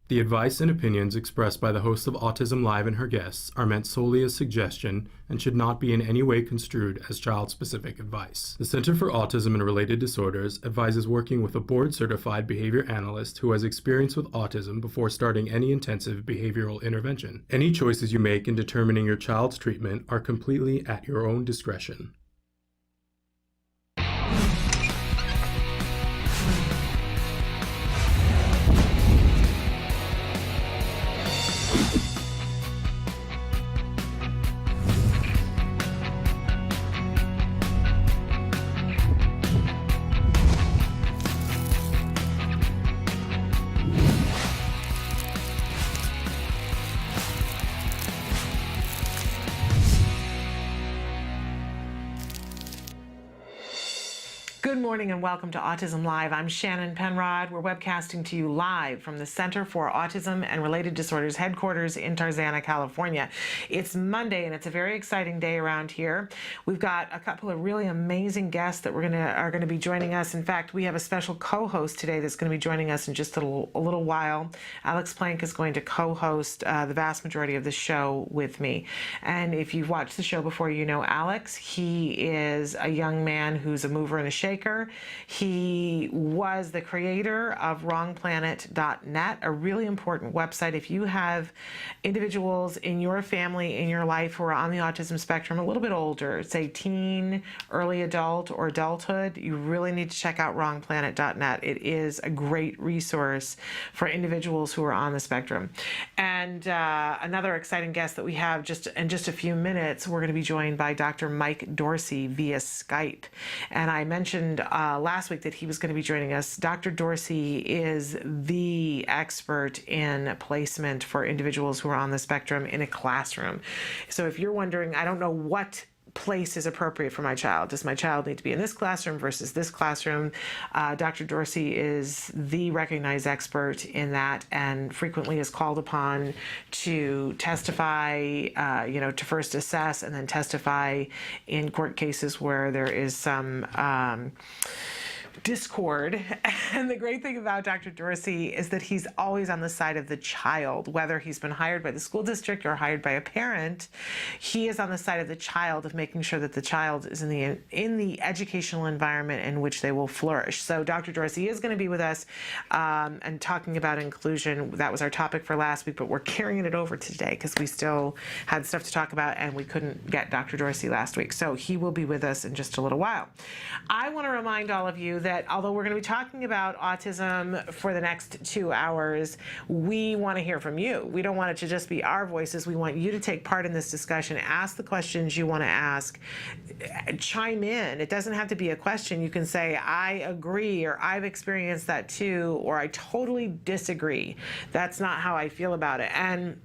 The advice and opinions expressed by the host of Autism Live and her guests are meant solely as suggestion and should not be in any way construed as child-specific advice. The Center for Autism and Related Disorders advises working with a board-certified behavior analyst who has experience with autism before starting any intensive behavioral intervention. Any choices you make in determining your child's treatment are completely at your own discretion. Good morning and welcome to Autism Live. I'm Shannon Penrod. We're webcasting to you live from the Center for Autism and Related Disorders headquarters in Tarzana, California. It's Monday and it's a very exciting day around here. We've got a couple of really amazing guests that are going to be joining us. In fact, we have a special co-host today that's going to be joining us in just a little while. Alex Plank is going to co-host the vast majority of the show with me. And if you've watched the show before, you know Alex. He is a young man who's a mover and a shaker. He was the creator of wrongplanet.net, a really important website. If you have individuals in your family, in your life who are on the autism spectrum, a little bit older, say teen, early adult, or adulthood, you really need to check out wrongplanet.net. It is a great resource for individuals who are on the spectrum. And another exciting guest that we have in just a few minutes, we're going to be joined by Dr. Mike Dorsey via Skype. And I mentioned last week that he was going to be joining us. Dr. Dorsey is the expert in placement for individuals who are on the spectrum in a classroom. So if you're wondering, I don't know what place is appropriate for my child. Does my child need to be in this classroom versus this classroom? Dr. Dorsey is the recognized expert in that and frequently is called upon to testify, to first assess and then testify in court cases where there is some discord. And the great thing about Dr. Dorsey is that he's always on the side of the child, whether he's been hired by the school district or hired by a parent. He is on the side of the child of making sure that the child is in the educational environment in which they will flourish. So Dr. Dorsey is going to be with us and talking about inclusion. That was our topic for last week, but we're carrying it over to today because we still had stuff to talk about and we couldn't get Dr. Dorsey last week. So he will be with us in just a little while. I want to remind all of you that although we're going to be talking about autism for the next 2 hours, we want to hear from you. We don't want it to just be our voices. We want you to take part in this discussion, ask the questions you want to ask, chime in. It doesn't have to be a question. You can say, I agree, or I've experienced that too, or I totally disagree. That's not how I feel about it. And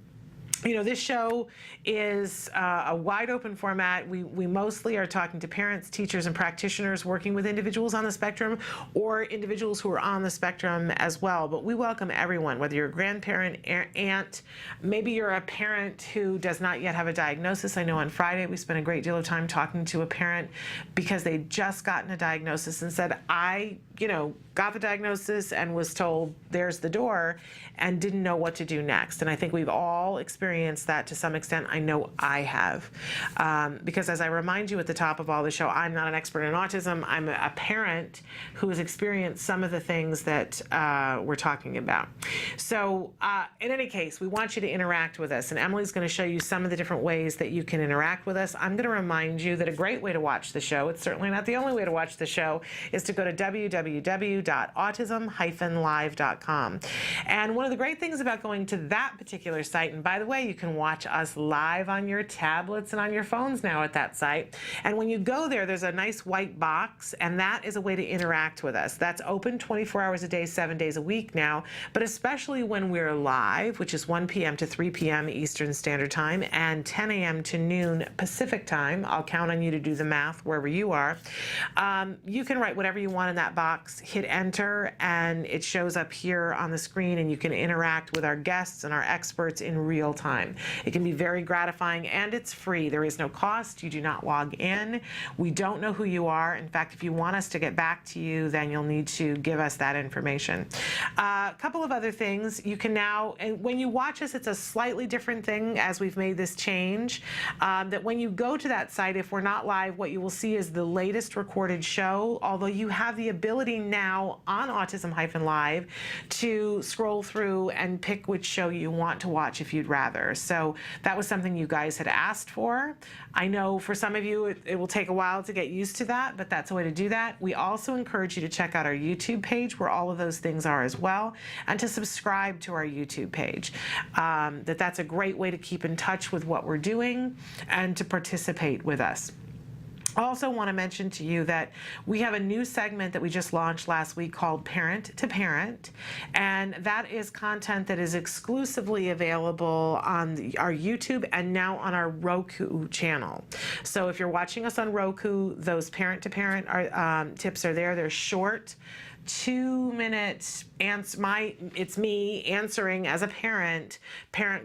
this show is a wide open format. We mostly are talking to parents, teachers, and practitioners working with individuals on the spectrum or individuals who are on the spectrum as well. But we welcome everyone, whether you're a grandparent, aunt, maybe you're a parent who does not yet have a diagnosis. I know on Friday we spent a great deal of time talking to a parent because they'd just gotten a diagnosis and said, I got the diagnosis and was told there's the door and didn't know what to do next. And I think we've all experienced that to some extent. I know I have. Because as I remind you at the top of all the show, I'm not an expert in autism. I'm a parent who has experienced some of the things that we're talking about. So in any case, we want you to interact with us. And Emily's going to show you some of the different ways that you can interact with us. I'm going to remind you that a great way to watch the show, it's certainly not the only way to watch the show, is to go to www.autism-live.com. And one of the great things about going to that particular site, and by the way, you can watch us live on your tablets and on your phones now at that site. And when you go there, there's a nice white box, and that is a way to interact with us. That's open 24 hours a day, 7 days a week now, but especially when we're live, which is 1 p.m. to 3 p.m. Eastern Standard Time and 10 a.m. to noon Pacific Time. I'll count on you to do the math wherever you are. You can write whatever you want in that box, hit enter, and it shows up here on the screen, and you can interact with our guests and our experts in real time. It can be very gratifying, and it's free. There is no cost. You do not log in. We don't know who you are. In fact, if you want us to get back to you, then you'll need to give us that information. A couple of other things. You can now, and when you watch us, it's a slightly different thing as we've made this change, that when you go to that site, if we're not live, what you will see is the latest recorded show, although you have the ability now on Autism-Live to scroll through and pick which show you want to watch if you'd rather. So that was something you guys had asked for. I know for some of you it will take a while to get used to that, but that's a way to do that. We also encourage you to check out our YouTube page where all of those things are as well, and to subscribe to our YouTube page. That's a great way to keep in touch with what we're doing and to participate with us. I also want to mention to you that we have a new segment that we just launched last week called Parent to Parent, and that is content that is exclusively available on our YouTube and now on our Roku channel. So if you're watching us on Roku, those Parent to Parent tips are there. They're short, 2-minute it's me answering as a parent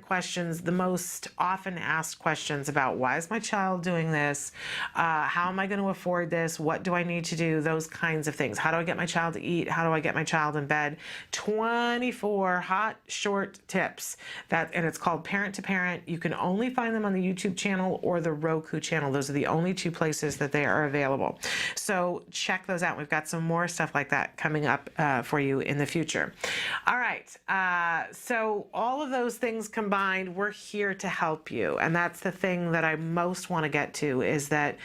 questions, the most often asked questions about why is my child doing this, how am I going to afford this, what do I need to do, those kinds of things. How do I get my child to eat, how do I get my child in bed. 24 hot short tips, and it's called Parent to Parent. You can only find them on the YouTube channel or the Roku channel. Those are the only two places that they are available, so check those out. We've got some more stuff like that coming up for you in the future. All right, so all of those things combined, we're here to help you, and that's the thing that I most want to get to, is that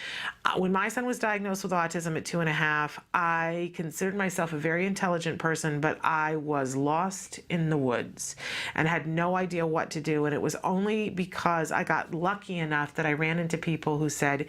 when my son was diagnosed with autism at 2.5, I considered myself a very intelligent person, but I was lost in the woods and had no idea what to do, and it was only because I got lucky enough that I ran into people who said,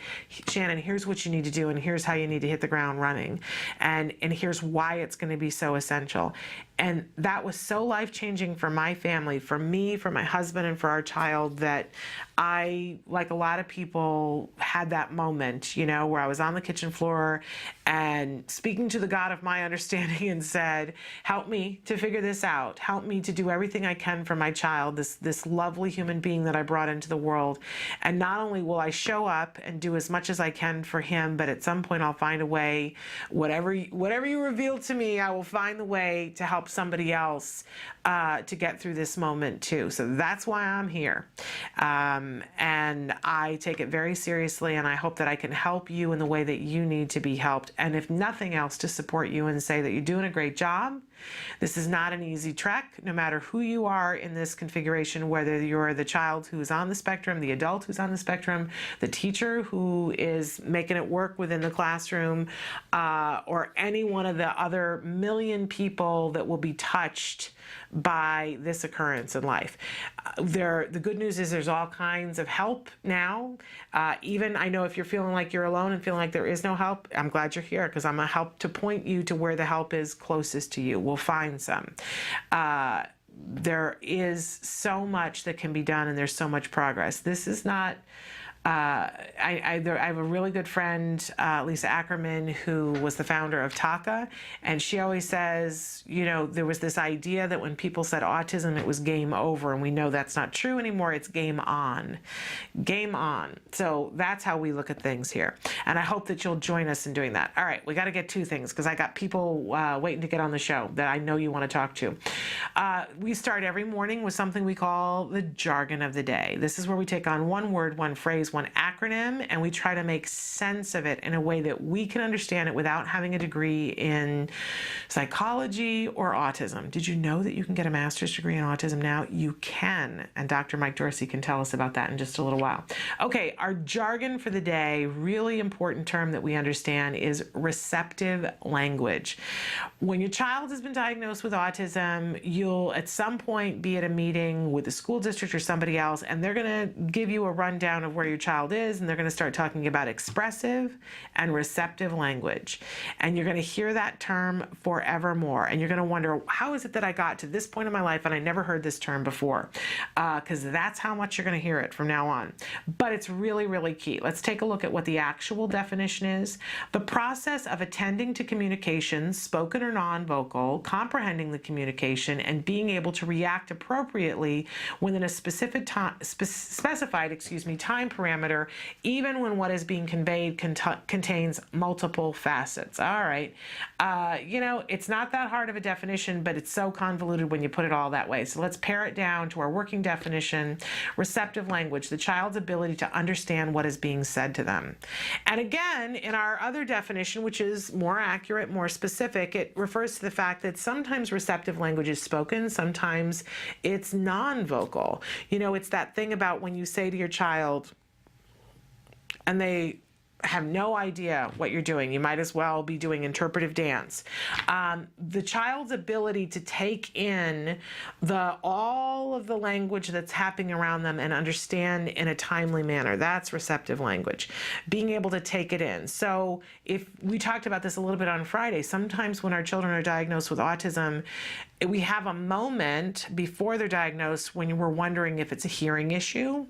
Shannon, here's what you need to do, and here's how you need to hit the ground running, and here's why it's going to be so essential. And that was so life-changing for my family, for me, for my husband, and for our child, that I, like a lot of people, had that moment, where I was on the kitchen floor and speaking to the God of my understanding and said, help me to figure this out. Help me to do everything I can for my child, this lovely human being that I brought into the world. And not only will I show up and do as much as I can for him, but at some point I'll find a way, whatever you reveal to me, I will find the way to help somebody else to get through this moment too. So that's why I'm here. And I take it very seriously, and I hope that I can help you in the way that you need to be helped. And if nothing else, to support you and say that you're doing a great job. This is not an easy trek, no matter who you are in this configuration, whether you're the child who's on the spectrum, the adult who's on the spectrum, the teacher who is making it work within the classroom, or any one of the other million people that will be touched by this occurrence in life. The good news is there's all kinds of help now. Even I know if you're feeling like you're alone and feeling like there is no help, I'm glad you're here, because I'm going to help to point you to where the help is closest to you. We'll find some. There is so much that can be done, and there's so much progress. This is not... I have a really good friend, Lisa Ackerman, who was the founder of TACA, and she always says, there was this idea that when people said autism, it was game over, and we know that's not true anymore. It's game on. Game on. So that's how we look at things here, and I hope that you'll join us in doing that. All right, we got to get two things, because I got people waiting to get on the show that I know you want to talk to. We start every morning with something we call the jargon of the day. This is where we take on one word, one phrase, one acronym, and we try to make sense of it in a way that we can understand it without having a degree in psychology or autism. Did you know that you can get a master's degree in autism now? You can, and Dr. Mike Dorsey can tell us about that in just a little while. Okay, our jargon for the day, really important term that we understand, is receptive language. When your child has been diagnosed with autism, you'll at some point be at a meeting with the school district or somebody else, and they're going to give you a rundown of where your child is, and they're going to start talking about expressive and receptive language. And you're going to hear that term forevermore. And you're going to wonder, how is it that I got to this point in my life and I never heard this term before? Because that's how much you're going to hear it from now on. But it's really, really key. Let's take a look at what the actual full definition is the process of attending to communication, spoken or non-vocal, comprehending the communication, and being able to react appropriately within a specified time parameter, even when what is being conveyed contains multiple facets. All right. It's not that hard of a definition, but it's so convoluted when you put it all that way. So let's pare it down to our working definition. Receptive language, the child's ability to understand what is being said to them. And again, in our other definition, which is more accurate, more specific, it refers to the fact that sometimes receptive language is spoken, sometimes it's non-vocal. It's that thing about when you say to your child, and they have no idea what you're doing. You might as well be doing interpretive dance. The child's ability to take in all of the language that's happening around them and understand in a timely manner. That's receptive language. Being able to take it in. So if we talked about this a little bit on Friday, sometimes when our children are diagnosed with autism, we have a moment before they're diagnosed when we're wondering if it's a hearing issue.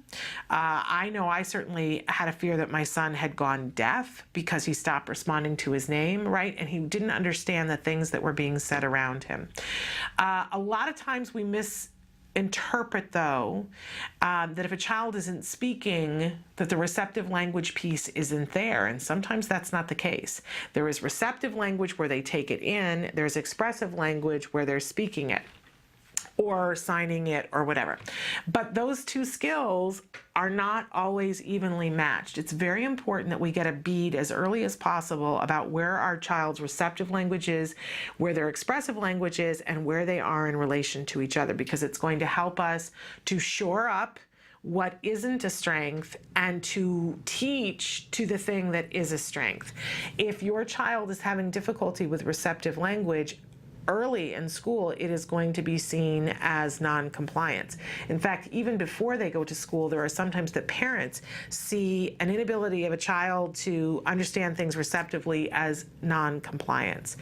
I know I certainly had a fear that my son had gone deaf because he stopped responding to his name, right? And he didn't understand the things that were being said around him. A lot of times we misinterpret, though, that if a child isn't speaking, that the receptive language piece isn't there. And sometimes that's not the case. There is receptive language where they take it in. There's expressive language where they're speaking it or signing it or whatever. But those two skills are not always evenly matched. It's very important that we get a bead as early as possible about where our child's receptive language is, where their expressive language is, and where they are in relation to each other, because it's going to help us to shore up what isn't a strength and to teach to the thing that is a strength. If your child is having difficulty with receptive language, early in school, it is going to be seen as non-compliance. In fact, even before they go to school, there are sometimes that parents see an inability of a child to understand things receptively as non-compliance.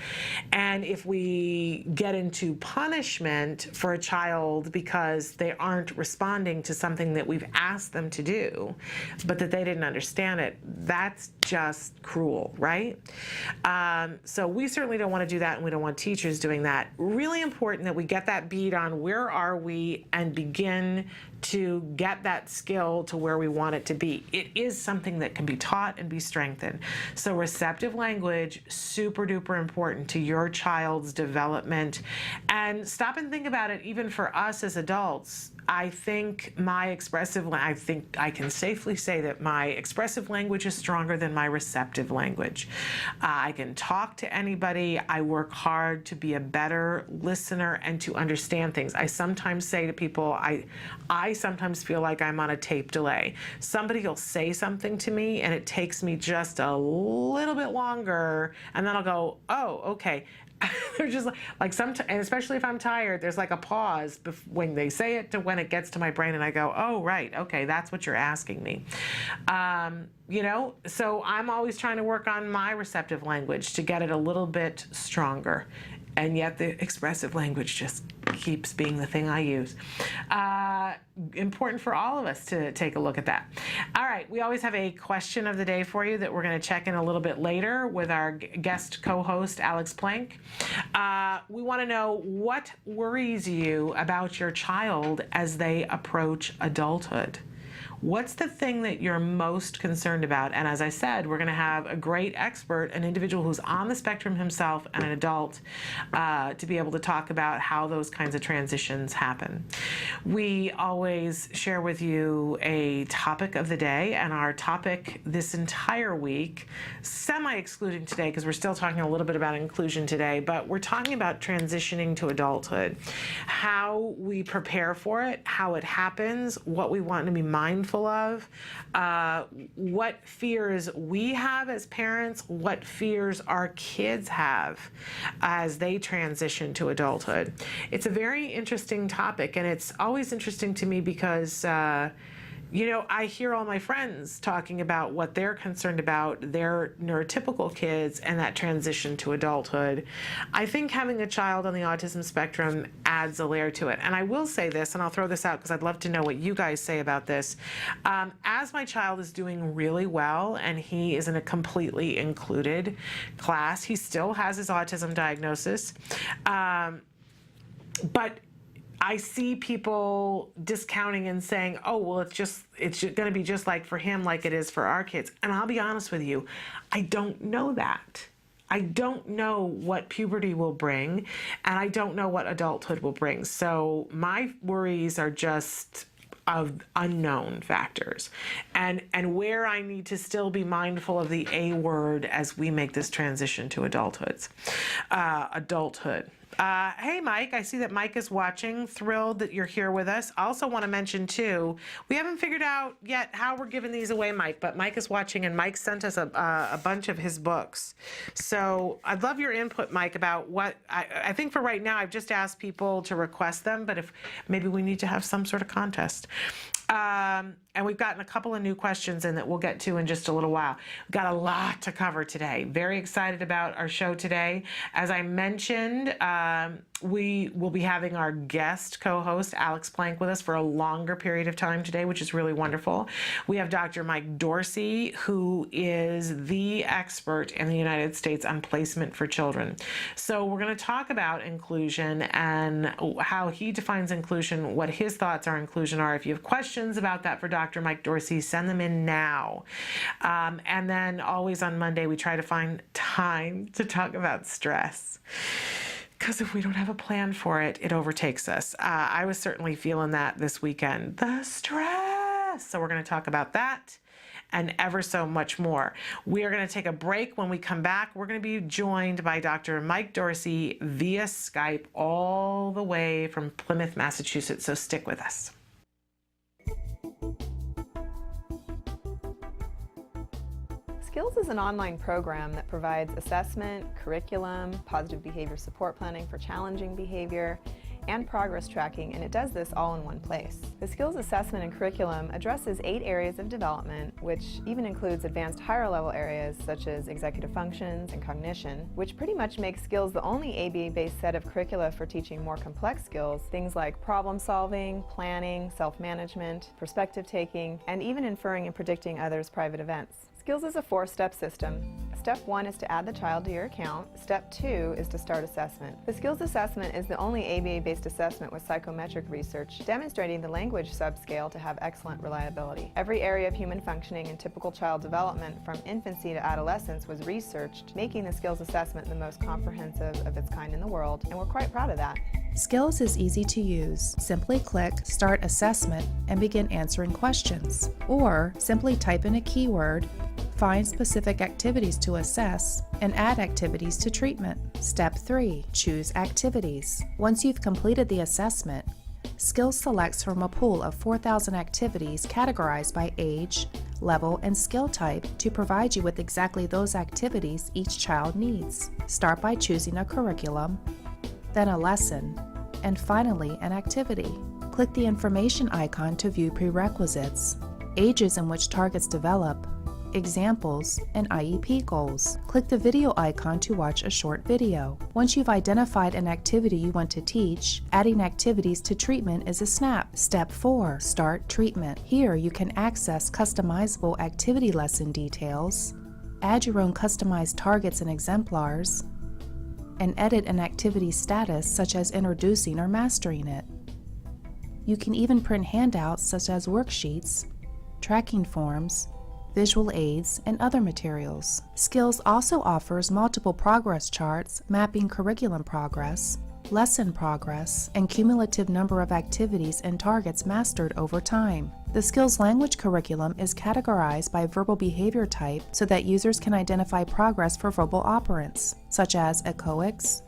And if we get into punishment for a child because they aren't responding to something that we've asked them to do, but that they didn't understand it, that's just cruel, right? So we certainly don't want to do that, and we don't want teachers doing that. Really important that we get that bead on where are we and begin to get that skill to where we want it to be. It is something that can be taught and be strengthened. So receptive language, super duper important to your child's development. And stop and think about it, even for us as adults. I think I can safely say that my expressive language is stronger than my receptive language. I can talk to anybody. I work hard to be a better listener and to understand things. I sometimes say to people, I sometimes feel like I'm on a tape delay. Somebody will say something to me and it takes me just a little bit longer, and then I'll go, oh, okay. They're just like sometimes, and especially if I'm tired, there's like a pause when they say it to when it gets to my brain, and I go, oh, right, okay, that's what you're asking me. So I'm always trying to work on my receptive language to get it a little bit stronger. And yet the expressive language just keeps being the thing I use. Important for all of us to take a look at that. All right, we always have a question of the day for you that we're going to check in a little bit later with our guest co-host, Alex Plank. We want to know what worries you about your child as they approach adulthood. What's the thing that you're most concerned about? And as I said, we're going to have a great expert, an individual who's on the spectrum himself and an adult, to be able to talk about how those kinds of transitions happen. We always share with you a topic of the day, and our topic this entire week, semi-excluding today because we're still talking a little bit about inclusion today, but we're talking about transitioning to adulthood, how we prepare for it, how it happens, what we want to be mindful of, what fears we have as parents, what fears our kids have as they transition to adulthood. It's a very interesting topic, and it's always interesting to me because I hear all my friends talking about what they're concerned about, their neurotypical kids and that transition to adulthood. I think having a child on the autism spectrum adds a layer to it. And I will say this, and I'll throw this out because I'd love to know what you guys say about this. As my child is doing really well and he is in a completely included class, he still has his autism diagnosis. But I see people discounting and saying, oh, well, it's going to be just like for him like it is for our kids. And I'll be honest with you, I don't know that. I don't know what puberty will bring, and I don't know what adulthood will bring. So my worries are just of unknown factors and where I need to still be mindful of the A word as we make this transition to adulthood. Hey, Mike, I see that Mike is watching. Thrilled that you're here with us. I also want to mention, too, we haven't figured out yet how we're giving these away, Mike, but Mike is watching, and Mike sent us a bunch of his books. So I'd love your input, Mike, about what, I think for right now, I've just asked people to request them, but if maybe we need to have some sort of contest. And we've gotten a couple of new questions in that we'll get to in just a little while. We've got a lot to cover today. Very excited about our show today. As I mentioned, we will be having our guest co-host, Alex Plank, with us for a longer period of time today, which is really wonderful. We have Dr. Mike Dorsey, who is the expert in the United States on placement for children. So we're going to talk about inclusion and how he defines inclusion, what his thoughts on inclusion are. If you have questions about that for Dr. Mike Dorsey, send them in now. And then always on Monday, we try to find time to talk about stress. Because if we don't have a plan for it, it overtakes us. I was certainly feeling that this weekend. The stress. So we're going to talk about that and ever so much more. We are going to take a break. When we come back, we're going to be joined by Dr. Mike Dorsey via Skype all the way from Plymouth, Massachusetts. So stick with us. Skills is an online program that provides assessment, curriculum, positive behavior support planning for challenging behavior, and progress tracking, and it does this all in one place. The Skills Assessment and Curriculum addresses 8 areas of development, which even includes advanced higher level areas such as executive functions and cognition, which pretty much makes Skills the only ABA-based set of curricula for teaching more complex skills, things like problem solving, planning, self-management, perspective taking, and even inferring and predicting others' private events. Skills is a 4-step system. Step 1 is to add the child to your account. Step 2 is to start assessment. The Skills Assessment is the only ABA-based assessment with psychometric research demonstrating the language subscale to have excellent reliability. Every area of human functioning and typical child development from infancy to adolescence was researched, making the Skills Assessment the most comprehensive of its kind in the world, and we're quite proud of that. Skills is easy to use. Simply click Start Assessment and begin answering questions. Or simply type in a keyword, find specific activities to assess, and add activities to treatment. Step 3. Choose activities. Once you've completed the assessment, Skills selects from a pool of 4,000 activities categorized by age, level, and skill type to provide you with exactly those activities each child needs. Start by choosing a curriculum, then a lesson, and finally an activity. Click the information icon to view prerequisites, ages in which targets develop, examples, and IEP goals. Click the video icon to watch a short video. Once you've identified an activity you want to teach, adding activities to treatment is a snap. Step 4. Start treatment. Here you can access customizable activity lesson details, add your own customized targets and exemplars, and edit an activity status such as introducing or mastering it. You can even print handouts such as worksheets, tracking forms, visual aids, and other materials. Skills also offers multiple progress charts mapping curriculum progress, lesson progress, and cumulative number of activities and targets mastered over time. The Skills language curriculum is categorized by verbal behavior type so that users can identify progress for verbal operants, such as echoics,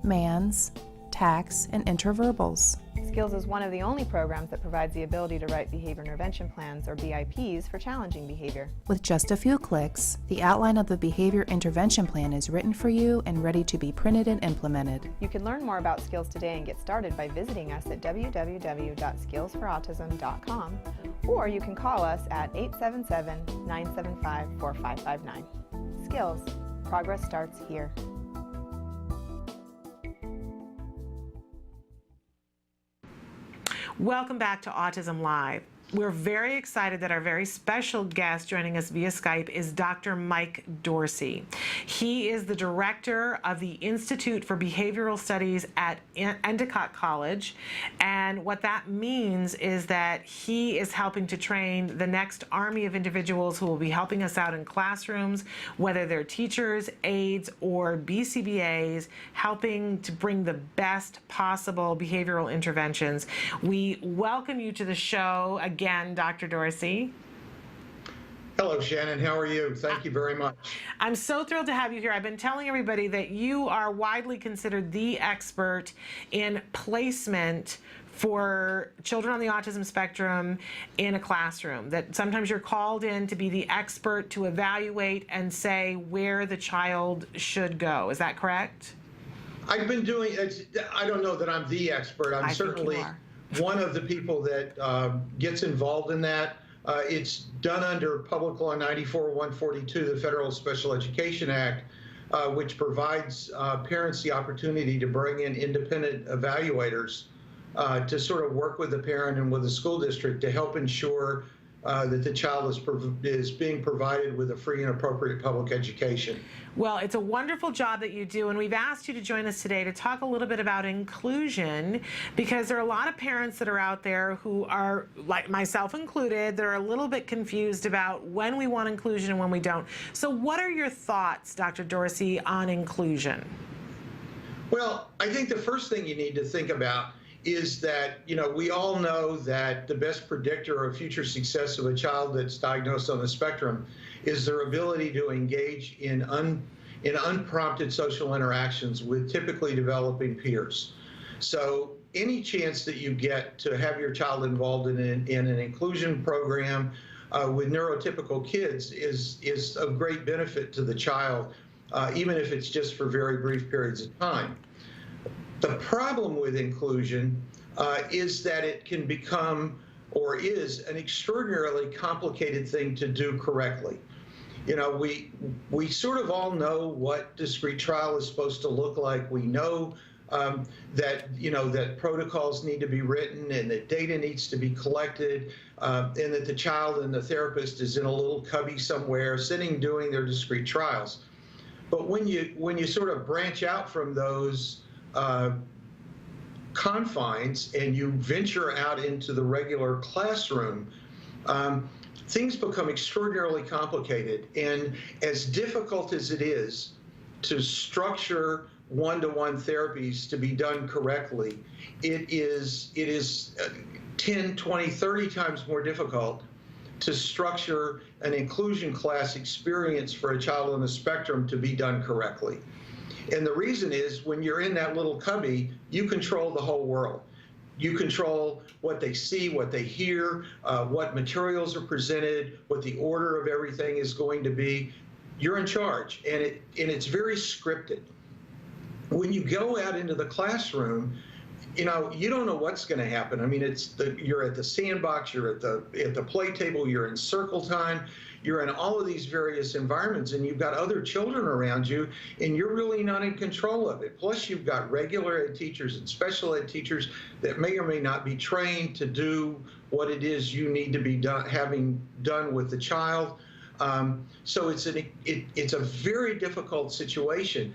mands, tacks, and interverbals. Skills is one of the only programs that provides the ability to write behavior intervention plans, or BIPs, for challenging behavior. With just a few clicks, the outline of the behavior intervention plan is written for you and ready to be printed and implemented. You can learn more about Skills today and get started by visiting us at www.skillsforautism.com, or you can call us at 877-975-4559. Skills. Progress starts here. Welcome back to Autism Live. We're very excited that our very special guest joining us via Skype is Dr. Mike Dorsey. He is the director of the Institute for Behavioral Studies at Endicott College. And what that means is that he is helping to train the next army of individuals who will be helping us out in classrooms, whether they're teachers, aides, or BCBAs, helping to bring the best possible behavioral interventions. We welcome you to the show again, Dr. Dorsey. Hello, Shannon. How are you? Thank you very much. I'm so thrilled to have you here. I've been telling everybody that you are widely considered the expert in placement for children on the autism spectrum in a classroom, that sometimes you're called in to be the expert to evaluate and say where the child should go. Is that correct? I've been doing it. I don't know that I'm the expert. I'm certainly one of the people that gets involved in that. It's done under Public Law 94-142, the Federal Special Education Act, which provides parents the opportunity to bring in independent evaluators to sort of work with the parent and with the school district to help ensure that the child is being provided with a free and appropriate public education. Well, it's a wonderful job that you do, and we've asked you to join us today to talk a little bit about inclusion, because there are a lot of parents that are out there who are, like myself included, that are a little bit confused about when we want inclusion and when we don't. So what are your thoughts, Dr. Dorsey, on inclusion? Well, I think the first thing you need to think about is that, we all know that the best predictor of future success of a child that's diagnosed on the spectrum is their ability to engage in unprompted social interactions with typically developing peers. So any chance that you get to have your child involved in an inclusion program with neurotypical kids is of great benefit to the child, even if it's just for very brief periods of time. The problem with inclusion is that it can become, or is, an extraordinarily complicated thing to do correctly. We sort of all know what discrete trial is supposed to look like. We know that protocols need to be written and that data needs to be collected, and that the child and the therapist is in a little cubby somewhere sitting doing their discrete trials. But when you sort of branch out from those confines and you venture out into the regular classroom, things become extraordinarily complicated. And as difficult as it is to structure one-to-one therapies to be done correctly, it is 10, 20, 30 times more difficult to structure an inclusion class experience for a child on the spectrum to be done correctly. And the reason is, when you're in that little cubby, you control the whole world. You control what they see, what they hear, what materials are presented, what the order of everything is going to be. You're in charge, and it's very scripted. When you go out into the classroom, you don't know what's going to happen. I mean, you're at the sandbox, you're at the play table, you're in circle time, you're in all of these various environments, and you've got other children around you, and you're really not in control of it. Plus, you've got regular ed teachers and special ed teachers that may or may not be trained to do what it is you need to be having done with the child. So it's a very difficult situation,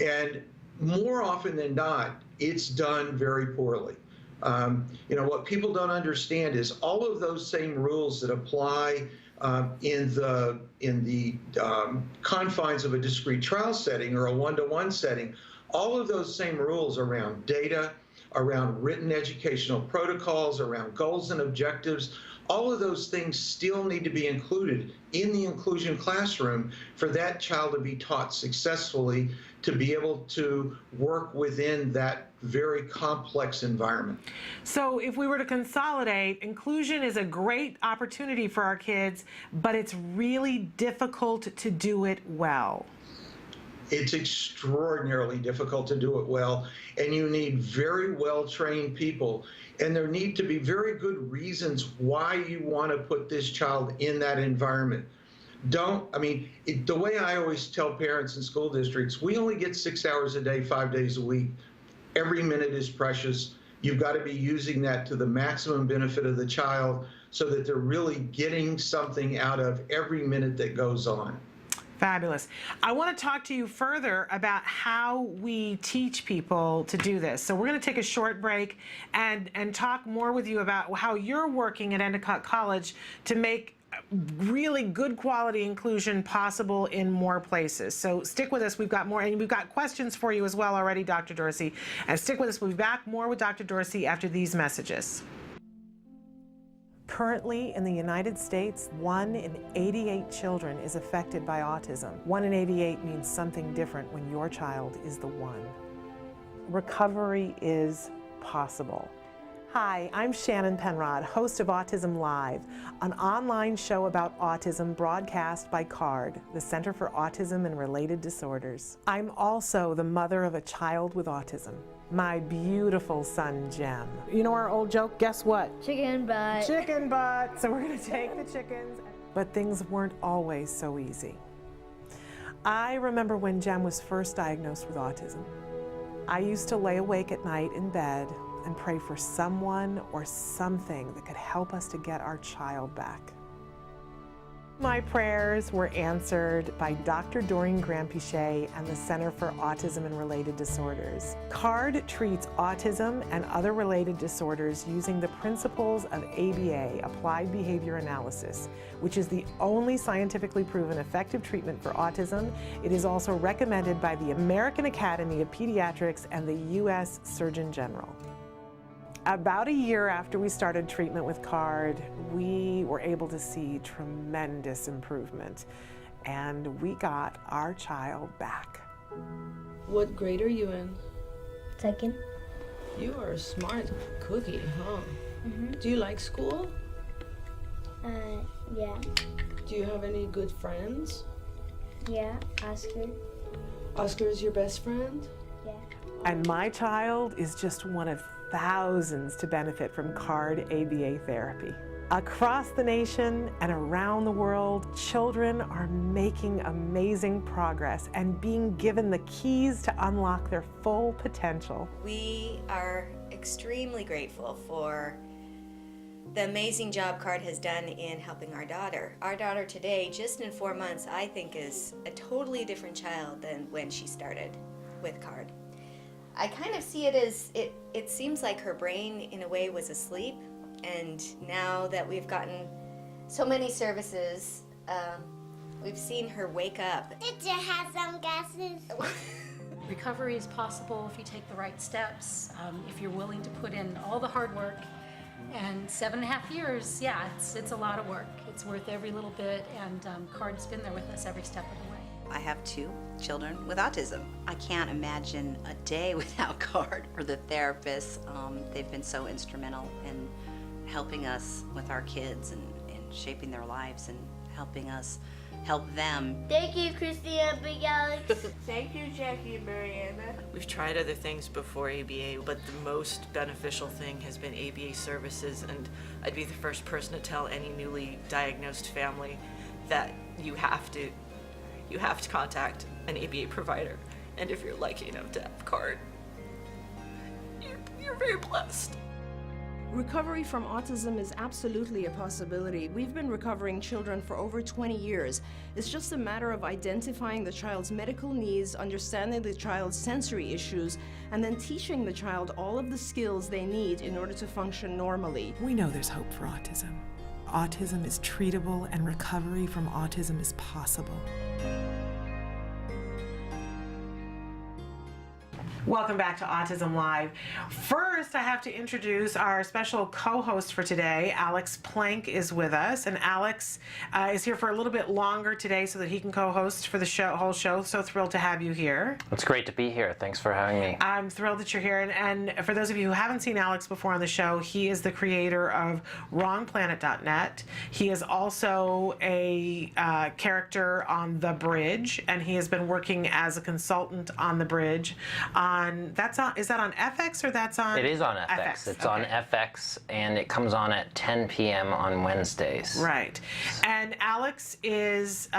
and more often than not, it's done very poorly. What people don't understand is all of those same rules that apply in the confines of a discrete trial setting or a one-to-one setting, all of those same rules around data, around written educational protocols, around goals and objectives, All of those things still need to be included in the inclusion classroom for that child to be taught successfully, to be able to work within that very complex environment. So if we were to consolidate, inclusion is a great opportunity for our kids, but it's really difficult to do it well. It's extraordinarily difficult to do it well, and you need very well-trained people, and there need to be very good reasons why you want to put this child in that environment. The way I always tell parents in school districts, we only get 6 hours a day, 5 days a week. Every minute is precious. You've got to be using that to the maximum benefit of the child so that they're really getting something out of every minute that goes on. Fabulous. I want to talk to you further about how we teach people to do this. So we're going to take a short break and talk more with you about how you're working at Endicott College to make really good quality inclusion possible in more places. So stick with us. We've got more, and we've got questions for you as well already, Dr. Dorsey. And stick with us. We'll be back more with Dr. Dorsey after these messages. Currently in the United States, 1 in 88 children is affected by autism. 1 in 88 means something different when your child is the one. Recovery is possible. Hi, I'm Shannon Penrod, host of Autism Live, an online show about autism broadcast by CARD, the Center for Autism and Related Disorders. I'm also the mother of a child with autism, my beautiful son, Jem. You know our old joke, guess what? Chicken butt. Chicken butt. So we're gonna take the chickens. But things weren't always so easy. I remember when Jem was first diagnosed with autism. I used to lay awake at night in bed and pray for someone or something that could help us to get our child back. My prayers were answered by Dr. Doreen Granpichet and the Center for Autism and Related Disorders. CARD treats autism and other related disorders using the principles of ABA, Applied Behavior Analysis, which is the only scientifically proven effective treatment for autism. It is also recommended by the American Academy of Pediatrics and the U.S. Surgeon General. About a year after we started treatment with CARD, we were able to see tremendous improvement, and we got our child back. What grade are you in? Second. You are a smart cookie, huh? Mm-hmm. Do you like school? Yeah. Do you have any good friends? Yeah, Oscar. Oscar is your best friend? Yeah. And my child is just one of thousands to benefit from CARD ABA therapy. Across the nation and around the world, children are making amazing progress and being given the keys to unlock their full potential. We are extremely grateful for the amazing job CARD has done in helping our daughter. Our daughter today, just in 4 months, I think is a totally different child than when she started with CARD. I kind of see it as, it seems like her brain in a way was asleep, and now that we've gotten so many services, we've seen her wake up. Did you have some guesses? Recovery is possible if you take the right steps, if you're willing to put in all the hard work. And 7.5 years, yeah, it's a lot of work. It's worth every little bit, and CARD's been there with us every step of the way. I have 2 children with autism. I can't imagine a day without CARD or the therapists. They've been so instrumental in helping us with our kids and shaping their lives and helping us help them. Thank you, Christina Big Alex. Thank you, Jackie and Mariana. We've tried other things before ABA, but the most beneficial thing has been ABA services, and I'd be the first person to tell any newly diagnosed family that you have to contact an ABA provider, and if you're lucky enough to have CARD, you're very blessed. Recovery from autism is absolutely a possibility. We've been recovering children for over 20 years. It's just a matter of identifying the child's medical needs, understanding the child's sensory issues, and then teaching the child all of the skills they need in order to function normally. We know there's hope for autism. Autism is treatable, and recovery from autism is possible. Welcome back to Autism Live. First, I have to introduce our special co-host for today. Alex Plank is with us, and Alex is here for a little bit longer today so that he can co-host for the whole show. So thrilled to have you here. It's great to be here. Thanks for having me. I'm thrilled that you're here. And for those of you who haven't seen Alex before on the show, he is the creator of WrongPlanet.net. He is also a character on The Bridge, and he has been working as a consultant on The Bridge. Is that on FX or that's on? It is on FX. It's on FX, and it comes on at 10 p.m. on Wednesdays. Right. And Alex is,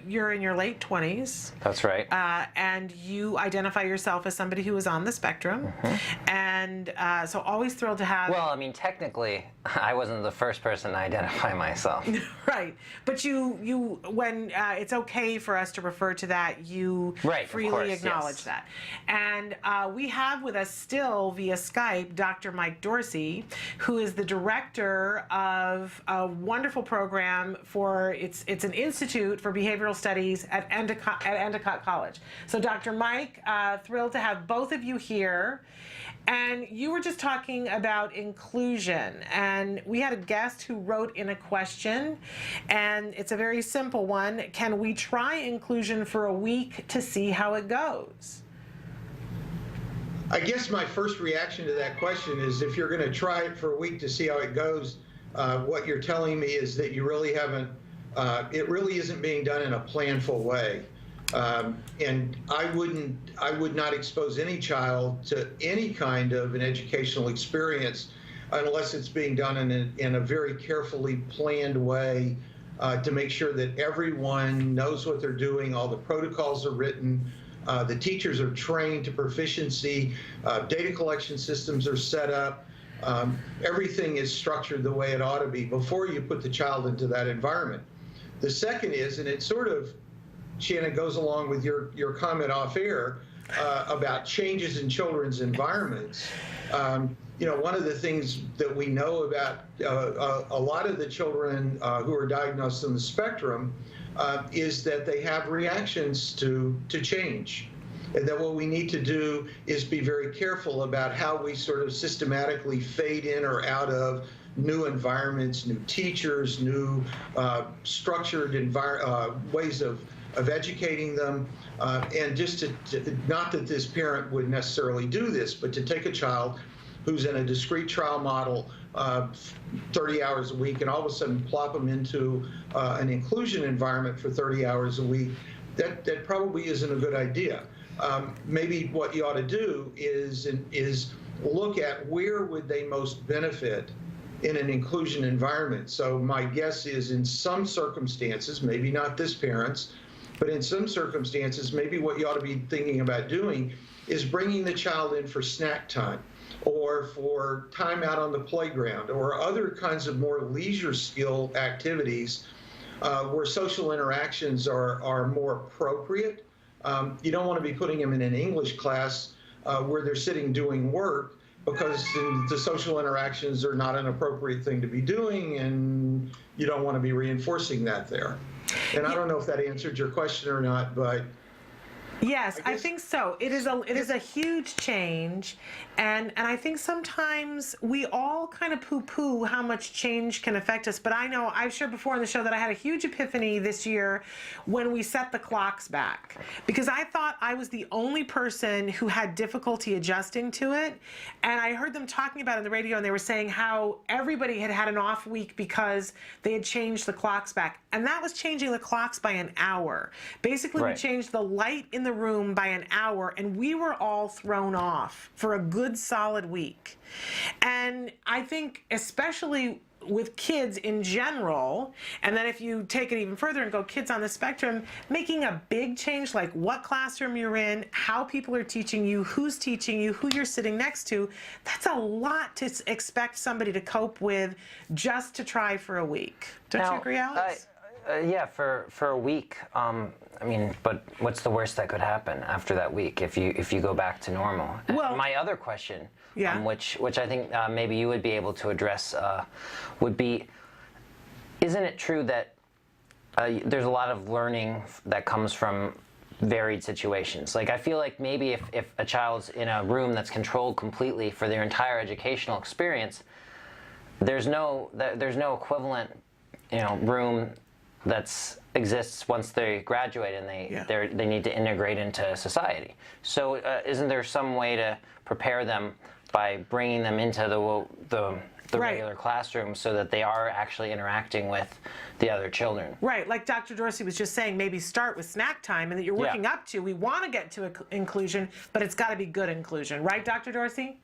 you're in your late 20s. That's right. And you identify yourself as somebody who is on the spectrum. Mm-hmm. And so always thrilled to have... Well, I mean, technically, I wasn't the first person to identify myself. Right. But you when it's okay for us to refer to that, you freely acknowledge that. And we have with us still via Skype Dr. Mike Dorsey, who is the director of a wonderful program for, it's an institute for behavioral studies at Endicott College. So Dr. Mike, thrilled to have both of you here. And you were just talking about inclusion, and we had a guest who wrote in a question, and it's a very simple one. Can we try inclusion for a week to see how it goes? I guess my first reaction to that question is, if you're going to try it for a week to see how it goes, what you're telling me is that you really haven't, it really isn't being done in a planful way. And I would not expose any child to any kind of an educational experience unless it's being done in a very carefully planned way to make sure that everyone knows what they're doing, all the protocols are written, the teachers are trained to proficiency, data collection systems are set up, everything is structured the way it ought to be before you put the child into that environment. The second is, and it sort of, Shannon, goes along with your comment off air about changes in children's environments. You know, one of the things that we know about a lot of the children who are diagnosed on the spectrum is that they have reactions to change. And that what we need to do is be very careful about how we sort of systematically fade in or out of new environments, new teachers, new structured ways of educating them, and just to not that this parent would necessarily do this, but to take a child who's in a discrete trial model 30 hours a week and all of a sudden plop them into an inclusion environment for 30 hours a week, that probably isn't a good idea. Maybe what you ought to do is look at where would they most benefit in an inclusion environment. So my guess is in some circumstances, maybe not this parent's, but in some circumstances, maybe what you ought to be thinking about doing is bringing the child in for snack time or for time out on the playground or other kinds of more leisure skill activities where social interactions are more appropriate. You don't want to be putting them in an English class where they're sitting doing work, because the social interactions are not an appropriate thing to be doing, and you don't want to be reinforcing that there. And I don't know if that answered your question or not, but yes, I think so. It is a huge change, and I think sometimes we all kind of poo-poo how much change can affect us. But I know I've shared before on the show that I had a huge epiphany this year when we set the clocks back, because I thought I was the only person who had difficulty adjusting to it. And I heard them talking about it on the radio, and they were saying how everybody had had an off week because they had changed the clocks back, and that was changing the clocks by an hour. Basically, we changed the light in the room by an hour, and we were all thrown off for a good solid week. And I think especially with kids in general, and then if you take it even further and go kids on the spectrum, making a big change like what classroom you're in, how people are teaching you, who's teaching you, who you're sitting next to, that's a lot to expect somebody to cope with just to try for a week. Don't you agree, Alex? Yeah, for a week. I mean, but what's the worst that could happen after that week if you go back to normal? Well, my other question, which I think maybe you would be able to address, would be, isn't it true that there's a lot of learning that comes from varied situations. Like I feel like maybe if a child's in a room that's controlled completely for their entire educational experience, there's no equivalent, room that exists once they graduate and they need to integrate into society. So isn't there some way to prepare them by bringing them into the regular classroom so that they are actually interacting with the other children? Right, like Dr. Dorsey was just saying, maybe start with snack time and that you're working up to. We want to get to inclusion, but it's got to be good inclusion. Right, Dr. Dorsey?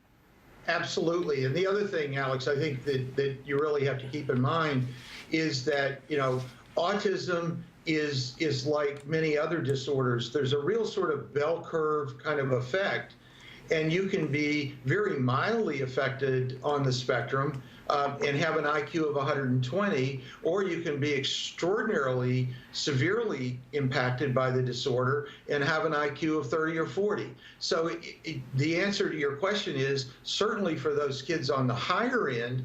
Absolutely. And the other thing, Alex, I think that you really have to keep in mind is that, autism is like many other disorders. There's a real sort of bell curve kind of effect. And you can be very mildly affected on the spectrum and have an IQ of 120, or you can be extraordinarily severely impacted by the disorder and have an IQ of 30 or 40. So the answer to your question is certainly for those kids on the higher end,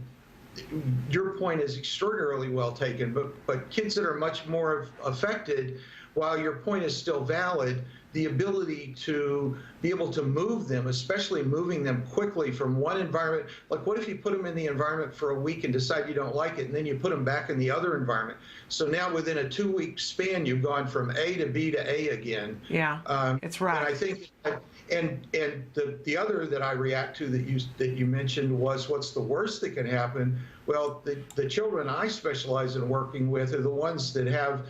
your point is extraordinarily well taken, but kids that are much more affected, while your point is still valid, the ability to be able to move them, especially moving them quickly from one environment. Like what if you put them in the environment for a week and decide you don't like it, and then you put them back in the other environment? So now within a 2-week span, you've gone from A to B to A again. Yeah, it's right. And I think, and the other that I react to that you mentioned was what's the worst that can happen? Well, the children I specialize in working with are the ones that have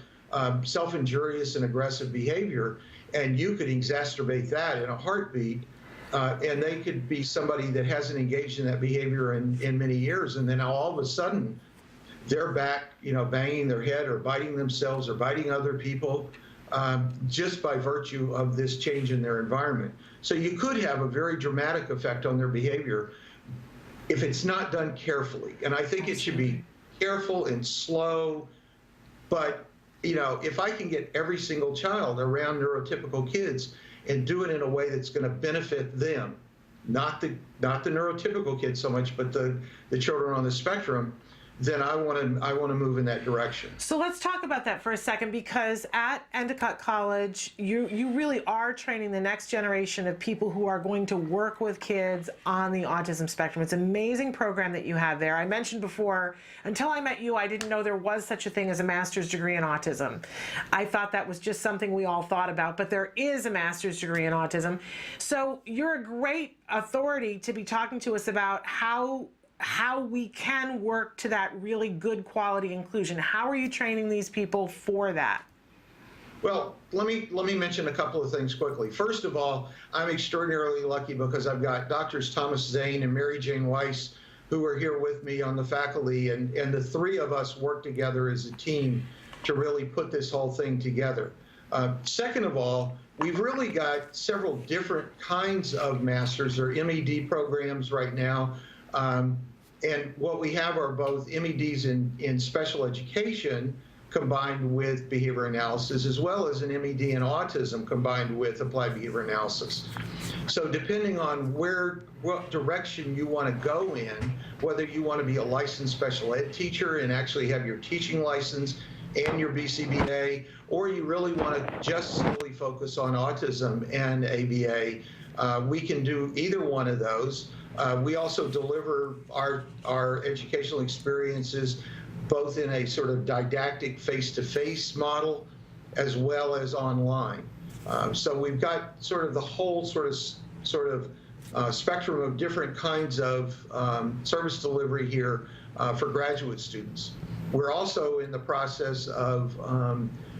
self-injurious and aggressive behavior, and you could exacerbate that in a heartbeat, and they could be somebody that hasn't engaged in that behavior in many years, and then all of a sudden they're back, banging their head or biting themselves or biting other people just by virtue of this change in their environment. So you could have a very dramatic effect on their behavior if it's not done carefully, and I think it should be careful and slow, but if I can get every single child around neurotypical kids and do it in a way that's going to benefit them, not the neurotypical kids so much, but the children on the spectrum, then I want to move in that direction. So let's talk about that for a second, because at Endicott College, you really are training the next generation of people who are going to work with kids on the autism spectrum. It's an amazing program that you have there. I mentioned before, until I met you, I didn't know there was such a thing as a master's degree in autism. I thought that was just something we all thought about, but there is a master's degree in autism. So you're a great authority to be talking to us about how we can work to that really good quality inclusion. How are you training these people for that? Well, let me mention a couple of things quickly. First of all, I'm extraordinarily lucky because I've got Drs. Thomas Zane and Mary Jane Weiss who are here with me on the faculty, and the three of us work together as a team to really put this whole thing together. Second of all, we've really got several different kinds of masters or MED programs right now. And what we have are both MEDs in special education combined with behavior analysis, as well as an MED in autism combined with applied behavior analysis. So depending on what direction you want to go in, whether you want to be a licensed special ed teacher and actually have your teaching license and your BCBA, or you really want to just simply focus on autism and ABA, we can do either one of those. We also deliver our educational experiences both in a sort of didactic face-to-face model as well as online. So we've got sort of the whole sort of spectrum of different kinds of service delivery here for graduate students. We're also in the process of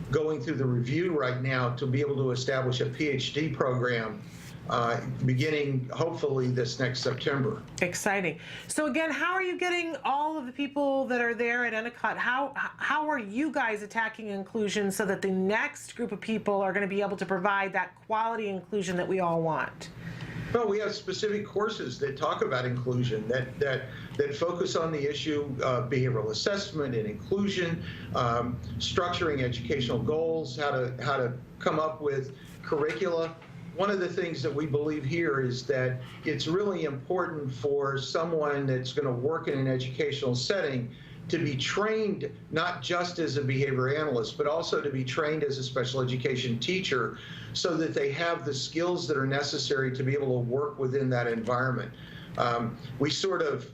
going through the review right now to be able to establish a PhD program beginning hopefully this next September. Exciting. So again, how are you getting all of the people that are there at Endicott? How are you guys attacking inclusion so that the next group of people are going to be able to provide that quality inclusion that we all want? Well, we have specific courses that talk about inclusion, that focus on the issue of behavioral assessment and inclusion, structuring educational goals, how to come up with curricula. One of the things that we believe here is that it's really important for someone that's going to work in an educational setting to be trained not just as a behavior analyst, but also to be trained as a special education teacher so that they have the skills that are necessary to be able to work within that environment. We sort of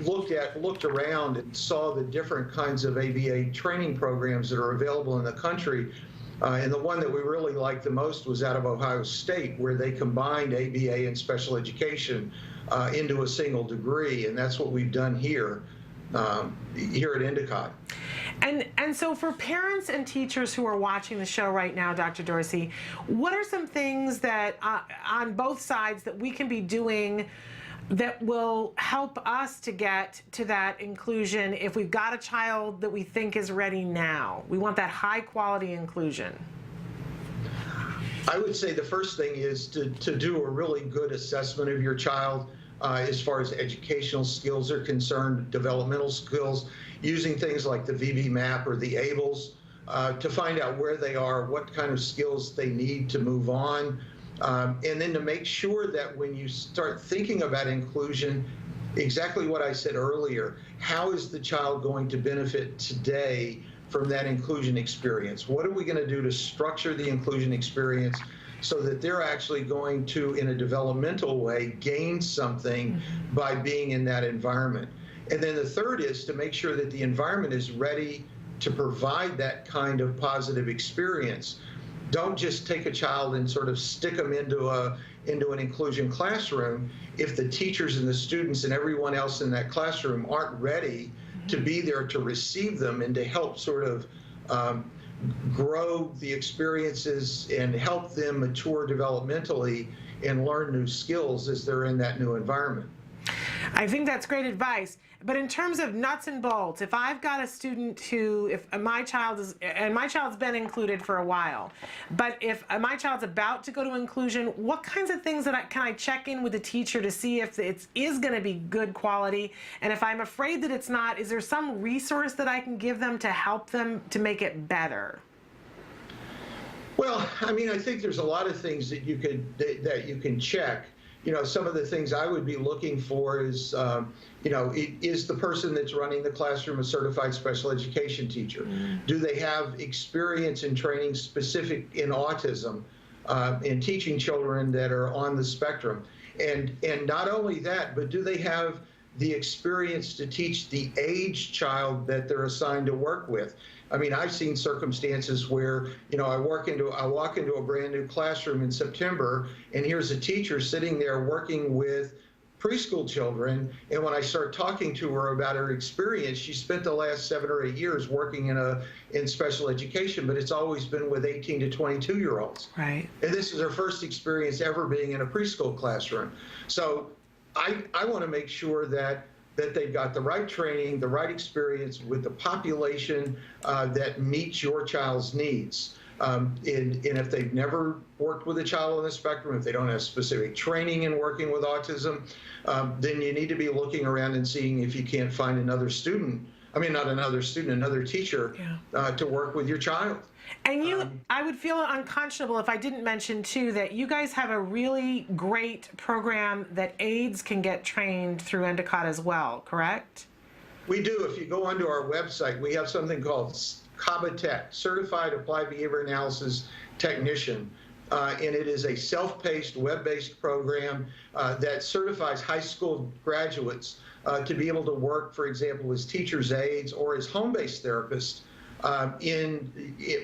looked around and saw the different kinds of ABA training programs that are available in the country. And the one that we really liked the most was out of Ohio State, where they combined ABA and special education into a single degree. And that's what we've done here at Endicott. And so for parents and teachers who are watching the show right now, Dr. Dorsey, what are some things that on both sides that we can be doing that will help us to get to that inclusion if we've got a child that we think is ready now? We want that high quality inclusion. I would say the first thing is to do a really good assessment of your child as far as educational skills are concerned, developmental skills, using things like the VB map or the ABLES to find out where they are, what kind of skills they need to move on. And then to make sure that when you start thinking about inclusion, exactly what I said earlier, how is the child going to benefit today from that inclusion experience? What are we going to do to structure the inclusion experience so that they're actually going to, in a developmental way, gain something by being in that environment? And then the third is to make sure that the environment is ready to provide that kind of positive experience. Don't just take a child and sort of stick them into an inclusion classroom if the teachers and the students and everyone else in that classroom aren't ready to be there to receive them and to help sort of grow the experiences and help them mature developmentally and learn new skills as they're in that new environment. I think that's great advice. But in terms of nuts and bolts, if I've got a student who, if my child is, and my child's been included for a while, but if my child's about to go to inclusion, what kinds of things can I check in with the teacher to see if it is going to be good quality? And if I'm afraid that it's not, is there some resource that I can give them to help them to make it better? Well, I mean, I think there's a lot of things that you can check. You know, some of the things I would be looking for is, you know, is the person that's running the classroom a certified special education teacher? Do they have experience in training specific in autism, in teaching children that are on the spectrum? And not only that, but do they have the experience to teach the age child that they're assigned to work with? I mean, I've seen circumstances where, you know, I walk into a brand new classroom in September, and here's a teacher sitting there working with preschool children, and when I start talking to her about her experience, she spent the last 7 or 8 years working in special education, but it's always been with 18 to 22-year-olds. Right. And this is her first experience ever being in a preschool classroom. So I want to make sure that they've got the right training, the right experience with the population that meets your child's needs. And if they've never worked with a child on the spectrum, if they don't have specific training in working with autism, then you need to be looking around and seeing if you can't find another student, I mean, not another student, another teacher to work with your child. And I would feel unconscionable if I didn't mention, too, that you guys have a really great program that aides can get trained through Endicott as well, correct? We do. If you go onto our website, we have something called CABA Tech, Certified Applied Behavior Analysis Technician. And it is a self-paced, web-based program that certifies high school graduates to be able to work, for example, as teachers' aides or as home-based therapists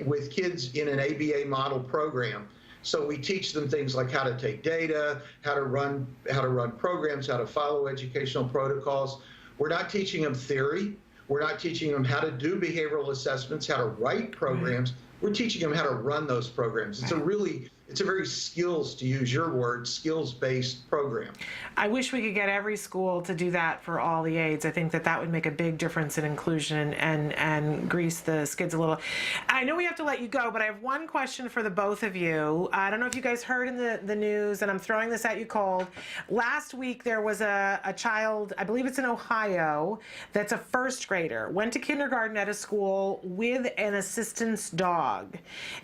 with kids in an ABA model program. So we teach them things like how to take data, how to run programs, how to follow educational protocols. We're not teaching them theory. We're not teaching them how to do behavioral assessments, how to write programs. We're teaching them how to run those programs. It's a very skills, to use your word, skills-based program. I wish we could get every school to do that for all the aides. I think that would make a big difference in inclusion and grease the skids a little. I know we have to let you go, but I have one question for the both of you. I don't know if you guys heard in the news, and I'm throwing this at you cold. Last week there was a child, I believe it's in Ohio, that's a first grader, went to kindergarten at a school with an assistance dog. dog.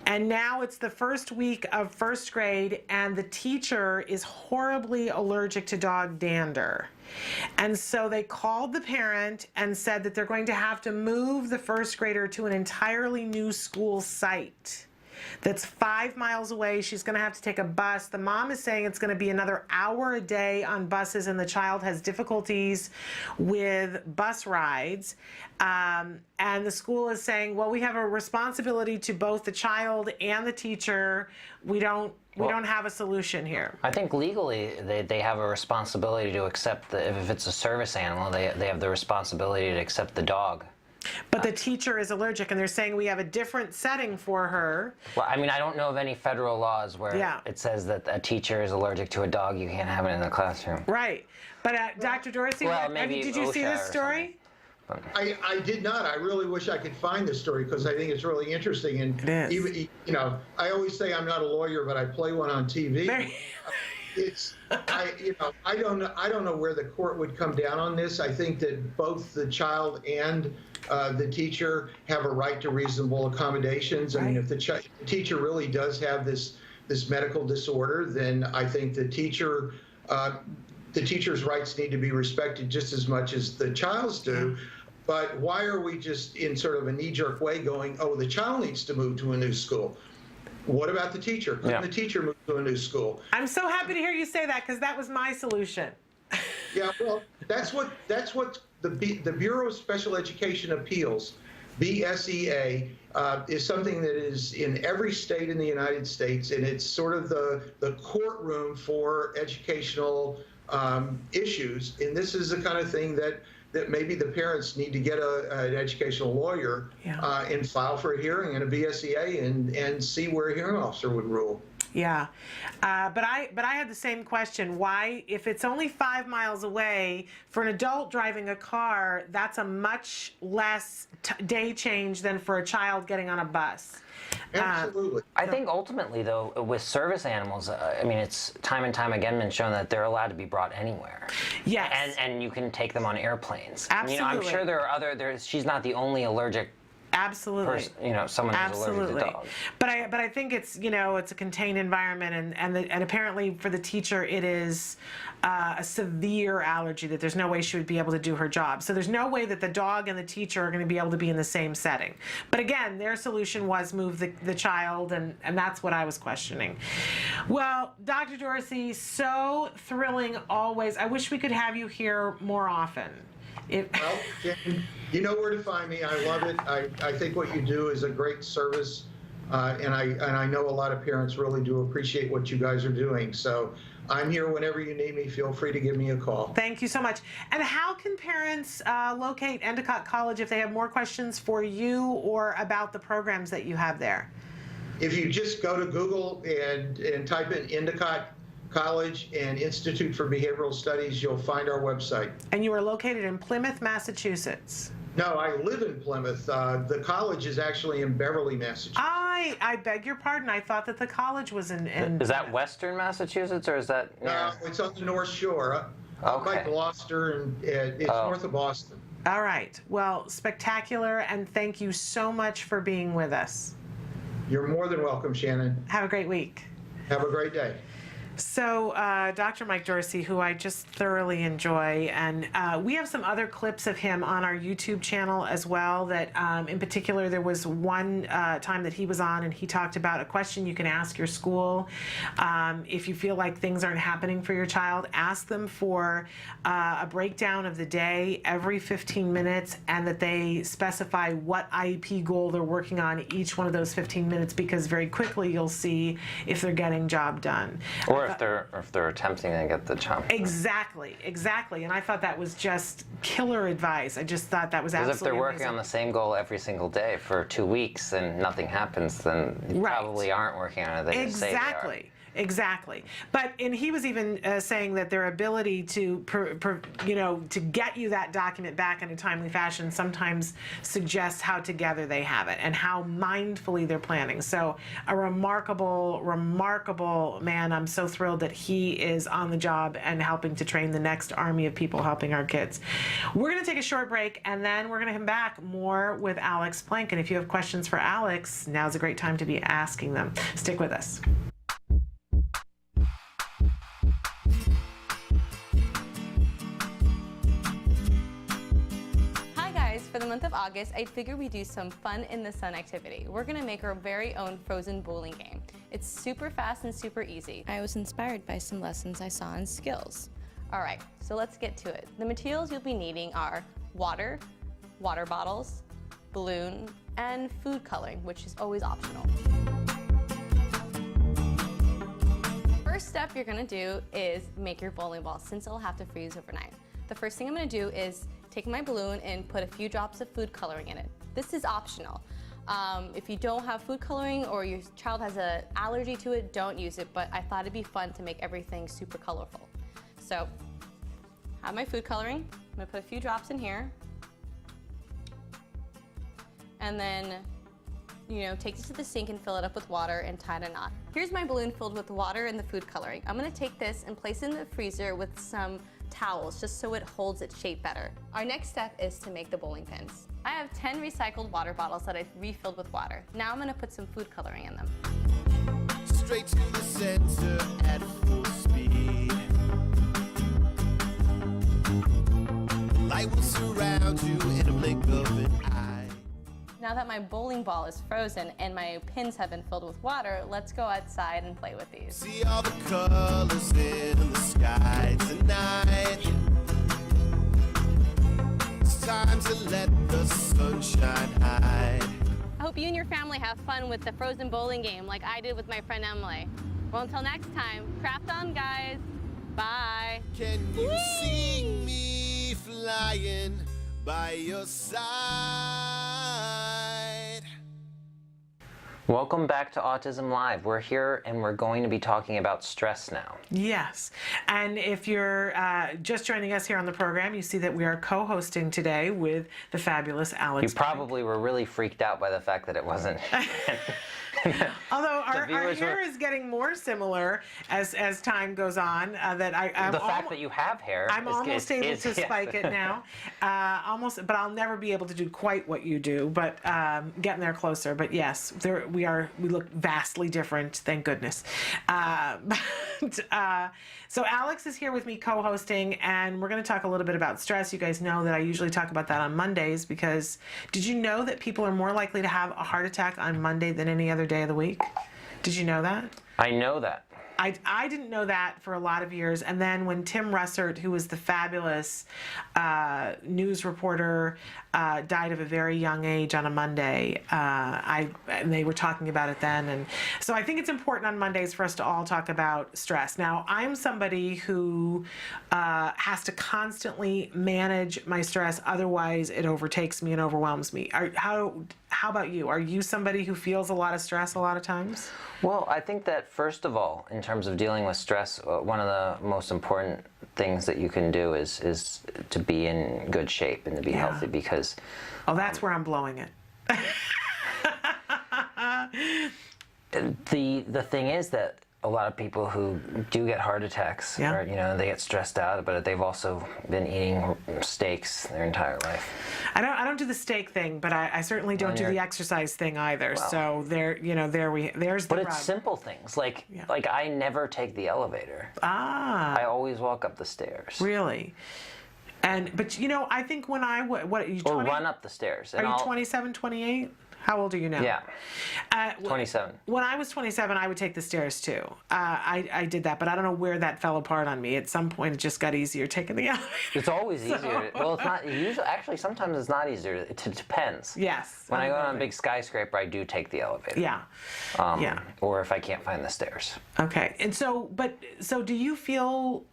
And now it's the first week of first grade, and the teacher is horribly allergic to dog dander. And so they called the parent and said that they're going to have to move the first grader to an entirely new school site that's 5 miles away. She's going to have to take a bus. The mom is saying it's going to be another hour a day on buses, and the child has difficulties with bus rides. And the school is saying, well, we have a responsibility to both the child and the teacher. We don't have a solution here. I think legally they have a responsibility to accept if it's a service animal, they have the responsibility to accept the dog. But the teacher is allergic, and they're saying we have a different setting for her. Well, I mean, I don't know of any federal laws where it says that a teacher is allergic to a dog, you can't have it in the classroom. Right. But Dr. Dorsey, did you see this story? I did not. I really wish I could find this story because I think it's really interesting. And even, I always say I'm not a lawyer, but I play one on TV. I don't know where the court would come down on this. I think that both the child and the teacher have a right to reasonable accommodations. I mean, if the teacher really does have this medical disorder, then I think the teacher's rights need to be respected just as much as the child's do. But why are we just in sort of a knee-jerk way going, oh, the child needs to move to a new school? What about the teacher? Couldn't the teacher move to a new school? I'm so happy to hear you say that, because that was my solution. Yeah, well, that's what the Bureau of Special Education Appeals, BSEA, is something that is in every state in the United States, and it's sort of the courtroom for educational issues. And this is the kind of thing that maybe the parents need to get an educational lawyer and file for a hearing in a BSEA and see where a hearing officer would rule. Yeah, but I had the same question. Why, if it's only 5 miles away, for an adult driving a car, that's a much less day change than for a child getting on a bus. Absolutely. I think ultimately, though, with service animals, I mean, it's time and time again been shown that they're allowed to be brought anywhere. Yes. And you can take them on airplanes. Absolutely. I'm sure there are she's not the only allergic Absolutely. Someone who's allergic to dogs. But I think it's it's a contained environment, and apparently for the teacher it is a severe allergy that there's no way she would be able to do her job. So there's no way that the dog and the teacher are going to be able to be in the same setting. But again, their solution was move the child, and that's what I was questioning. Well, Dr. Dorsey, so thrilling always. I wish we could have you here more often. Well, Jen, you know where to find me. I love it. I think what you do is a great service, and I know a lot of parents really do appreciate what you guys are doing. So I'm here whenever you need me. Feel free to give me a call. Thank you so much. And how can parents locate Endicott College if they have more questions for you or about the programs that you have there? If you just go to Google and type in Endicott College and Institute for Behavioral Studies, you'll find our website. And you are located in Plymouth, Massachusetts. No, I live in Plymouth. The college is actually in Beverly, Massachusetts. I beg your pardon. I thought that the college was in Is that Western Massachusetts, or is that... No, it's on the North Shore, up by Gloucester, and it's north of Boston. All right. Well, spectacular, and thank you so much for being with us. You're more than welcome, Shannon. Have a great week. Have a great day. So Dr. Mike Dorsey, who I just thoroughly enjoy, and we have some other clips of him on our YouTube channel as well that in particular there was one time that he was on and he talked about a question you can ask your school. If you feel like things aren't happening for your child, ask them for a breakdown of the day every 15 minutes and that they specify what IEP goal they're working on each one of those 15 minutes, because very quickly you'll see if they're getting job done. Or if they're attempting to get the child. Exactly. And I thought that was just killer advice. I just thought that was absolutely Because if they're working amazing. on the same goal every single day for 2 weeks and nothing happens, then you probably aren't working on it. They just say they are. Exactly. And he was even saying that their ability to, to get you that document back in a timely fashion sometimes suggests how together they have it and how mindfully they're planning. So a remarkable man. I'm so thrilled thrilled that he is on the job and helping to train the next army of people helping our kids. We're going to take a short break, and then we're going to come back more with Alex Plank. And if you have questions for Alex, now's a great time to be asking them. Stick with us. For the month of August, I figured we'd do some fun in the sun activity. We're gonna make our very own frozen bowling game. It's super fast and super easy. I was inspired by some lessons I saw in Skills. All right, so let's get to it. The materials you'll be needing are water, water bottles, balloon, and food coloring, which is always optional. First step you're gonna do is make your bowling ball, since it'll have to freeze overnight. The first thing I'm gonna do is take my balloon and put a few drops of food coloring in it. This is optional. If you don't have food coloring or your child has an allergy to it, don't use it, but I thought it'd be fun to make everything super colorful. So, I have my food coloring. I'm gonna put a few drops in here. And then, take this to the sink and fill it up with water and tie a knot. Here's my balloon filled with water and the food coloring. I'm gonna take this and place it in the freezer with some towels, just so it holds its shape better. Our next step is to make the bowling pins. I have 10 recycled water bottles that I've refilled with water. Now I'm gonna put some food coloring in them. Straight to the center at full speed. Light will surround you in a blink of an eye. Now that my bowling ball is frozen and my pins have been filled with water, let's go outside and play with these. See all the colors in the sky tonight. It's time to let the sunshine hide. I hope you and your family have fun with the frozen bowling game like I did with my friend Emily. Well, until next time, craft on, guys. Bye. Can you see me flying by your side? Welcome back to Autism Live. We're here and we're going to be talking about stress now. Yes, and if you're just joining us here on the program, you see that we are co-hosting today with the fabulous Alex. You probably were really freaked out by the fact that it wasn't. Although our hair is getting more similar as time goes on. I'm the fact that you have hair. I'm almost able to spike it now. But I'll never be able to do quite what you do. But getting there closer. But yes, we look vastly different. Thank goodness. So Alex is here with me co-hosting, and we're going to talk a little bit about stress. You guys know that I usually talk about that on Mondays because did you know that people are more likely to have a heart attack on Monday than any other day of the week? Did you know that? I know that. I didn't know that for a lot of years. And then when Tim Russert, who was the fabulous news reporter, died of a very young age on a Monday, and they were talking about it then. And so I think it's important on Mondays for us to all talk about stress. Now, I'm somebody who has to constantly manage my stress. Otherwise, it overtakes me and overwhelms me. How about you? Are you somebody who feels a lot of stress a lot of times? Well, I think that first of all, in terms of dealing with stress, one of the most important things that you can do is to be in good shape and to be healthy, because that's where I'm blowing it. The thing is that a lot of people who do get heart attacks, or, they get stressed out, but they've also been eating steaks their entire life. I don't do the steak thing, but I certainly don't do the exercise thing either. Well, so there's the But rub. it's simple things like I never take the elevator. I always walk up the stairs. Really? But I think when what are you? 20? Or run up the stairs. Are you 27, 28? How old are you now? Yeah. 27. When I was 27, I would take the stairs too. I did that, but I don't know where that fell apart on me. At some point, it just got easier taking the elevator. It's always easier. Well, it's not usually. Actually, sometimes it's not easier. It depends. Yes. When I go on a big skyscraper, I do take the elevator. Yeah. Or if I can't find the stairs. Okay. And so do you feel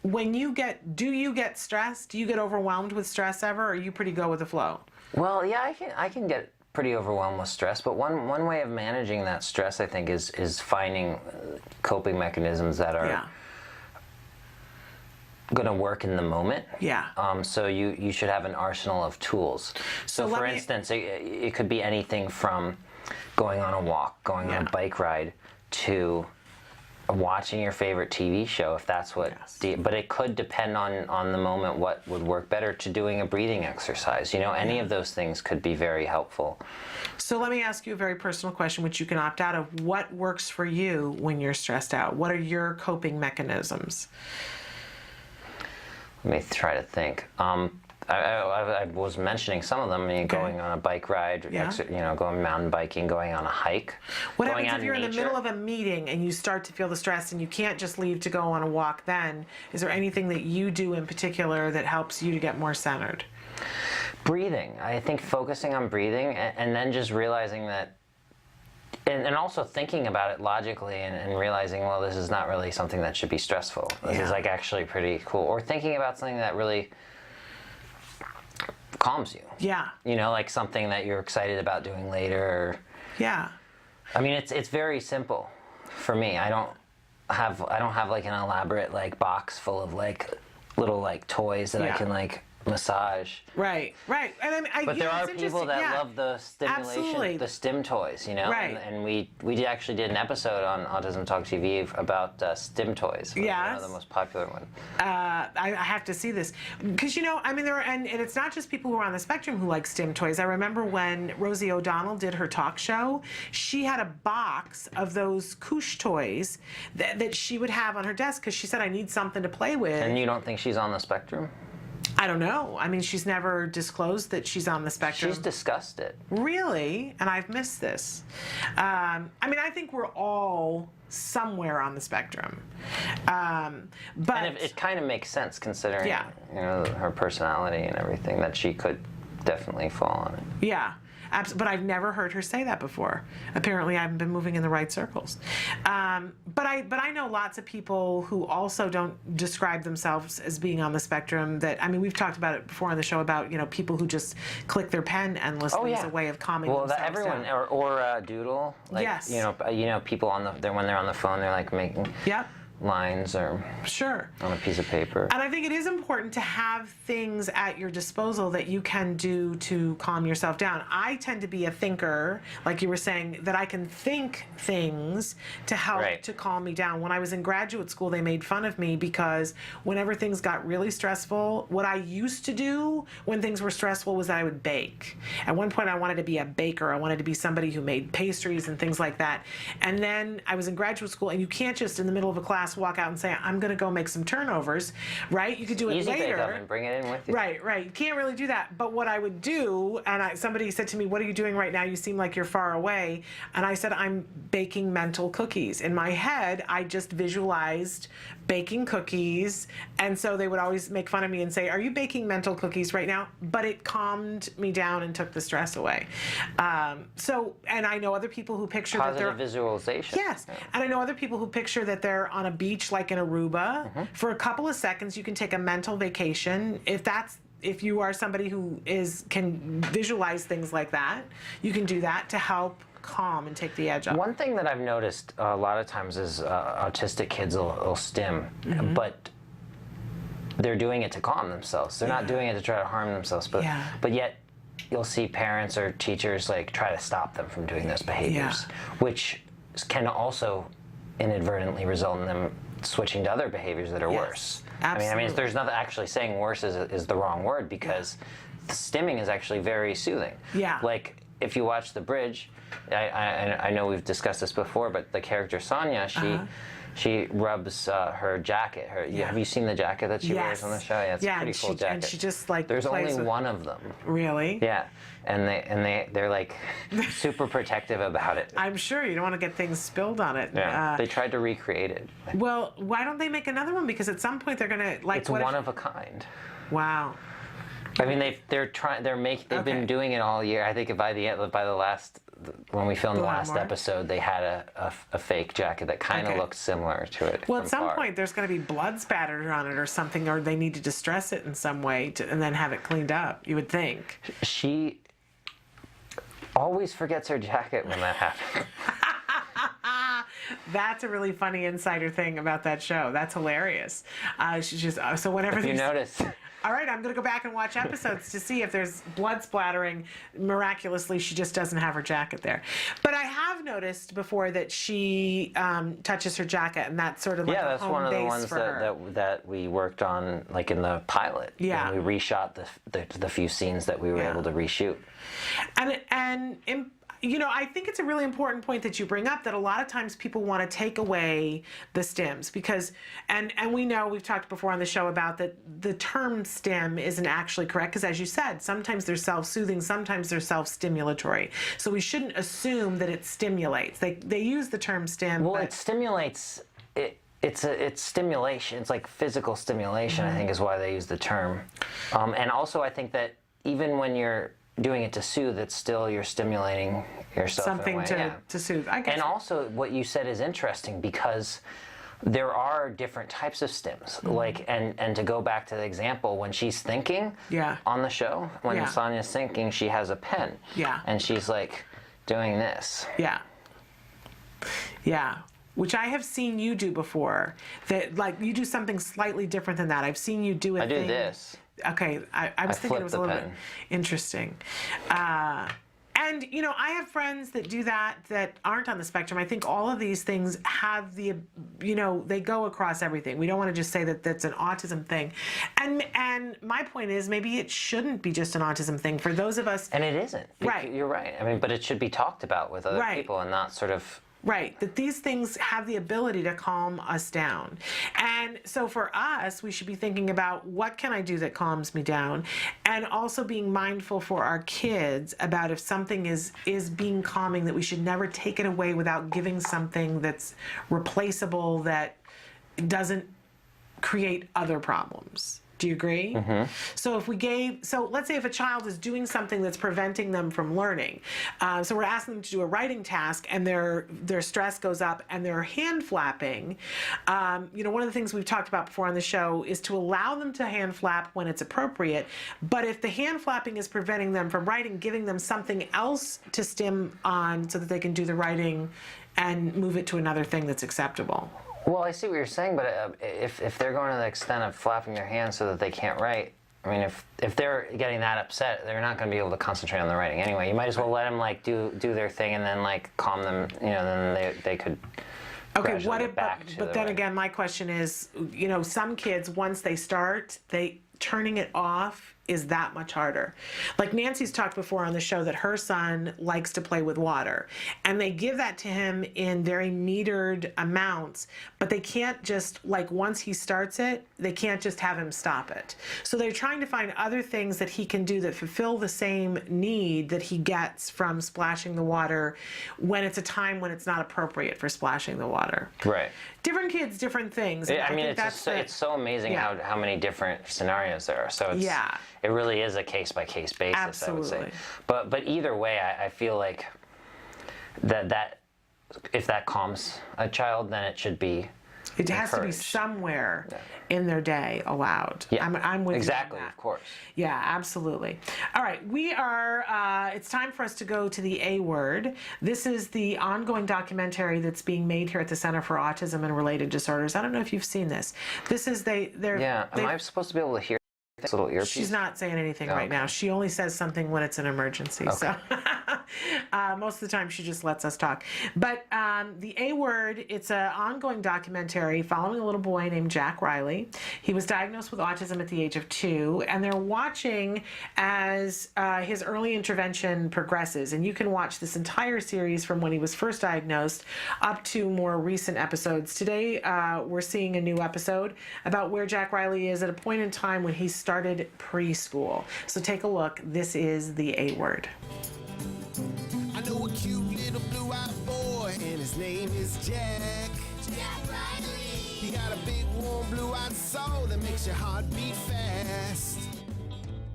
do you get stressed? Do you get overwhelmed with stress ever, or are you pretty go with the flow? Well, yeah, I can get pretty overwhelmed with stress, but one way of managing that stress, I think, is finding coping mechanisms that are going to work in the moment. Yeah. So you should have an arsenal of tools. So for instance, it could be anything from going on a walk, going on a bike ride, to watching your favorite TV show, if that's what, but it could depend on the moment what would work better, to doing a breathing exercise. You know, any of those things could be very helpful. So let me ask you a very personal question, which you can opt out of. What works for you when you're stressed out? What are your coping mechanisms? Let me try to think. I was mentioning some of them. I mean, going on a bike ride, going mountain biking, going on a hike. What happens if you're in the middle of a meeting and you start to feel the stress and you can't just leave to go on a walk then? Is there anything that you do in particular that helps you to get more centered? Breathing. I think focusing on breathing and then just realizing that, and also thinking about it logically and realizing, well, this is not really something that should be stressful. This is like actually pretty cool. Or thinking about something that really calms you. Yeah. You know, like something that you're excited about doing later. Yeah. I mean, it's very simple for me. I don't have like an elaborate like box full of like little like toys that I can like massage. Right. And but there are people that love the stimulation, Absolutely. the stim toys, you know. Right. And we actually did an episode on Autism Talk TV about stim toys. One of the most popular one. I have to see this because I mean and it's not just people who are on the spectrum who like stim toys. I remember when Rosie O'Donnell did her talk show, she had a box of those Koosh toys that she would have on her desk because she said, I need something to play with. And you don't think she's on the spectrum? I don't know. I mean, she's never disclosed that she's on the spectrum. She's discussed it. Really? And I've missed this. I mean, I think we're all somewhere on the spectrum. But and it kind of makes sense considering her personality and everything, that she could definitely fall on it. Yeah. But I've never heard her say that before. Apparently, I haven't been moving in the right circles. But I know lots of people who also don't describe themselves as being on the spectrum. That, I mean, we've talked about it before on the show about people who just click their pen endlessly as a way of calming themselves everyone down. or doodle. Like, yes. People when they're on the phone, they're like making. Yep. Lines or on a piece of paper. And I think it is important to have things at your disposal that you can do to calm yourself down. I tend to be a thinker, like you were saying, that I can think things to help to calm me down. When I was in graduate school, they made fun of me because whenever things got really stressful, what I used to do when things were stressful was that I would bake. At one point, I wanted to be a baker. I wanted to be somebody who made pastries and things like that. And then I was in graduate school, and you can't just in the middle of a class walk out and say, I'm going to go make some turnovers, right? You could do it later. Bake oven, bring it in with you. Right. You can't really do that. But what I would do, and somebody said to me, what are you doing right now? You seem like you're far away. And I said, I'm baking mental cookies. In my head, I just visualized baking cookies. And so they would always make fun of me and say, are you baking mental cookies right now? But it calmed me down and took the stress away. And I know other people who picture that they're... Positive visualization. Yes. Yeah. And I know other people who picture that they're on a beach like in Aruba. For a couple of seconds, you can take a mental vacation. If you are somebody who can visualize things like that, you can do that to help calm and take the edge off. One thing that I've noticed a lot of times is autistic kids will stim, but they're doing it to calm themselves. They're not doing it to try to harm themselves, but yet you'll see parents or teachers like try to stop them from doing those behaviors, which can also inadvertently result in them switching to other behaviors that are worse. Absolutely. I mean, there's nothing actually saying worse is the wrong word, because stimming is actually very soothing. Yeah. Like if you watch The Bridge, I know we've discussed this before, but the character Sonia, she rubs her jacket. Have you seen the jacket that she wears on the show? Yeah, it's a pretty cool jacket. And she just like there's only one of them. Really? Yeah, and they're like super protective about it. I'm sure you don't want to get things spilled on it. Yeah, they tried to recreate it. Well, why don't they make another one? Because at some point they're gonna like. It's one of a kind. Wow. I mean, they've been doing it all year. I think by the last, when we filmed the last episode, they had a fake jacket that kind of looked similar to it. Well, at some point there's going to be blood spattered on it or something, or they need to distress it in some way and then have it cleaned up. You would think. She always forgets her jacket when that happens. That's a really funny insider thing about that show. That's hilarious. She's just so whenever if you notice. All right, I'm going to go back and watch episodes to see if there's blood splattering. Miraculously, she just doesn't have her jacket there. But I have noticed before that she touches her jacket, and that's sort of like a home one of the base ones for her. that we worked on, like in the pilot. Yeah. And we reshot the few scenes that we were able to reshoot. And you know, I think it's a really important point that you bring up, that a lot of times people want to take away the stims because, and we know, we've talked before on the show about that the term stim isn't actually correct because, as you said, sometimes they're self-soothing, sometimes they're self-stimulatory. So we shouldn't assume that it stimulates. They use the term stim. Well, it stimulates. It's stimulation. It's like physical stimulation, I think, is why they use the term. And also, I think that even when you're doing it to soothe, it's still you're stimulating yourself something in a way. to soothe. I guess. And also, what you said is interesting because there are different types of stims. Like, and to go back to the example, when she's thinking on the show, when Sonia's thinking, she has a pen. Yeah. And she's like doing this. Yeah. Yeah. Which I have seen you do before. That, like, you do something slightly different than that. I've seen you do a thing. I do this. Okay, I was thinking it was a little bit interesting. And, you know, I have friends that do that aren't on the spectrum. I think all of these things have the, you know, they go across everything. We don't want to just say that that's an autism thing. And my point is maybe it shouldn't be just an autism thing for those of us. And it isn't. Right. You're right. I mean, but it should be talked about with other people and not sort of... Right, that these things have the ability to calm us down. And so for us, we should be thinking about what can I do that calms me down, and also being mindful for our kids about if something is being calming, that we should never take it away without giving something that's replaceable, that doesn't create other problems. Do you agree? So let's say if a child is doing something that's preventing them from learning, so we're asking them to do a writing task and their stress goes up and they're hand flapping. You know, one of the things we've talked about before on the show is to allow them to hand flap when it's appropriate. But if the hand flapping is preventing them from writing, giving them something else to stim on so that they can do the writing and move it to another thing that's acceptable. Well, I see what you're saying, but if they're going to the extent of flapping their hands so that they can't write, I mean, if they're getting that upset, they're not going to be able to concentrate on the writing anyway. You might as well let them like do their thing and then like calm them. You know, then they could. Okay, but then again, my question is, you know, some kids once they start, turning it off is that much harder. Like Nancy's talked before on the show that her son likes to play with water, and they give that to him in very metered amounts, but they can't just, like, once he starts it, they can't just have him stop it. So they're trying to find other things that he can do that fulfill the same need that he gets from splashing the water when it's a time when it's not appropriate for splashing the water. Right. Different kids, different things. I mean, it's so amazing how many different scenarios there are. So it really is a case-by-case basis, Absolutely. I would say. But either way, I feel like that if that calms a child, then it should be It has to be somewhere in their day allowed. Yeah, I'm with exactly, you on that. Of course. Yeah, absolutely. All right, we are, it's time for us to go to the A Word. This is the ongoing documentary that's being made here at the Center for Autism and Related Disorders. I don't know if you've seen this. This is, am I supposed to be able to hear this little earpiece? She's not saying anything right now. She only says something when it's an emergency. Okay. So most of the time she just lets us talk. But the A Word, it's an ongoing documentary following a little boy named Jack Riley. He was diagnosed with autism at the age of 2, and they're watching as his early intervention progresses. And you can watch this entire series from when he was first diagnosed up to more recent episodes. Today we're seeing a new episode about where Jack Riley is at a point in time when he started preschool. So take a look. This is the A Word. I know a cute little blue-eyed boy, and his name is Jack. Jack Riley. He got a big, warm, blue-eyed soul that makes your heart beat fast.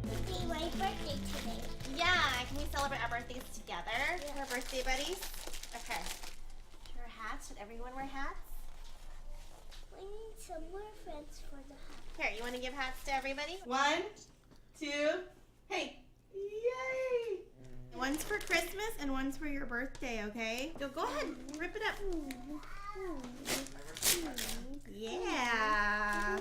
It's my birthday today. Yeah, can we celebrate our birthdays together? Our birthday buddies? Okay. Should we wear hats? Should everyone wear hats? We need some more friends for the hat. Here, you want to give hats to everybody? 1, 2, hey! Yay! One's for Christmas and one's for your birthday, okay? Go ahead, rip it up. Yeah!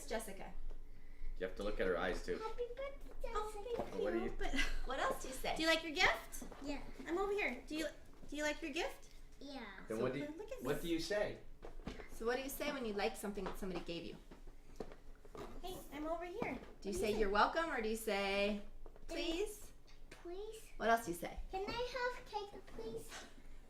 Where's Jessica? You have to look at her eyes too. Happy birthday, Jessica. What do you? What else do you say? Do you like your gift? Yeah. I'm over here. Do you like your gift? Yeah. Then So what do you? look at What do you say? So what do you say when you like something that somebody gave you? Hey, I'm over here. Do you say you're welcome or do you say please? Please. What else do you say? Can I have cake, please?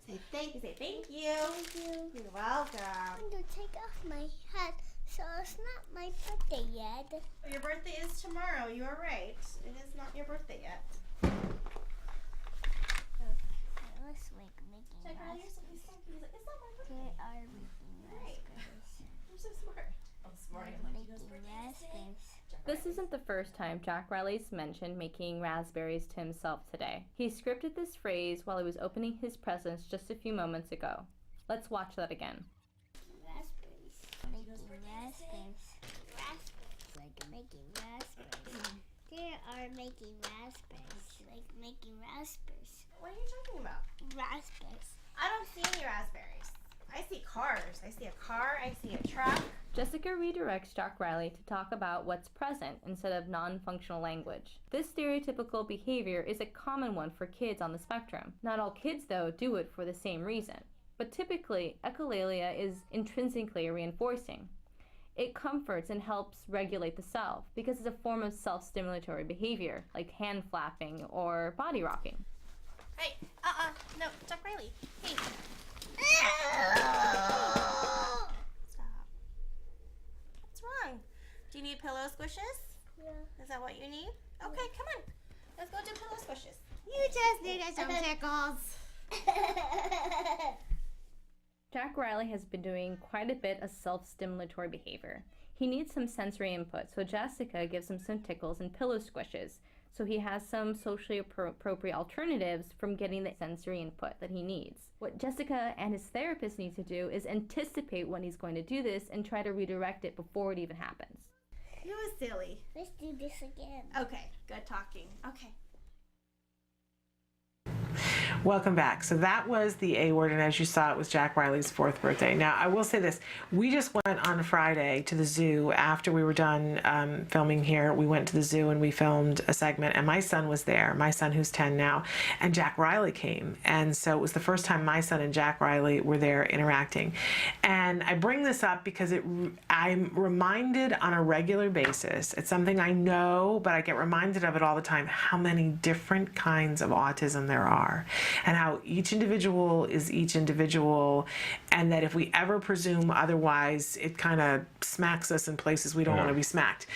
Say thank you. Say thank you. Thank you. You're welcome. I'm going to take off my hat, so it's not my birthday yet. Your birthday is tomorrow. You are right. It is not your birthday yet. Let's make making Check out raspberries. He's like, it's not my birthday. They are making raspberries. I'm so smart. I'm smart. They're making raspberries. This isn't the first time Jack Riley's mentioned making raspberries to himself today. He scripted this phrase while he was opening his presents just a few moments ago. Let's watch that again. Raspberries. Making raspberries. Raspberries. Like making raspberries. They are making raspberries. Like making raspberries. What are you talking about? Raspberries. I don't see any raspberries. I see cars. I see a car. I see a truck. Jessica redirects Jack Riley to talk about what's present instead of non-functional language. This stereotypical behavior is a common one for kids on the spectrum. Not all kids, though, do it for the same reason. But typically, echolalia is intrinsically reinforcing. It comforts and helps regulate the self because it's a form of self-stimulatory behavior, like hand flapping or body rocking. Hey, no, Jack Riley. Hey. Stop. What's wrong? Do you need pillow squishes? Yeah. Is that what you need? Okay, come on. Let's go do pillow squishes. You just needed some tickles. Jack Riley has been doing quite a bit of self-stimulatory behavior. He needs some sensory input, so Jessica gives him some tickles and pillow squishes, so he has some socially appropriate alternatives from getting the sensory input that he needs. What Jessica and his therapist need to do is anticipate when he's going to do this and try to redirect it before it even happens. You was silly. Let's do this again. Okay, good talking. Okay. Welcome back. So that was the A word, and as you saw, it was Jack Riley's 4th birthday. Now, I will say this. We just went on Friday to the zoo after we were done filming here. We went to the zoo and we filmed a segment, and my son was there, my son who's 10 now, and Jack Riley came. And so it was the first time my son and Jack Riley were there interacting. And I bring this up because I'm reminded on a regular basis, it's something I know, but I get reminded of it all the time, how many different kinds of autism there are. And how each individual is each individual, and that if we ever presume otherwise, it kind of smacks us in places we don't want to be smacked.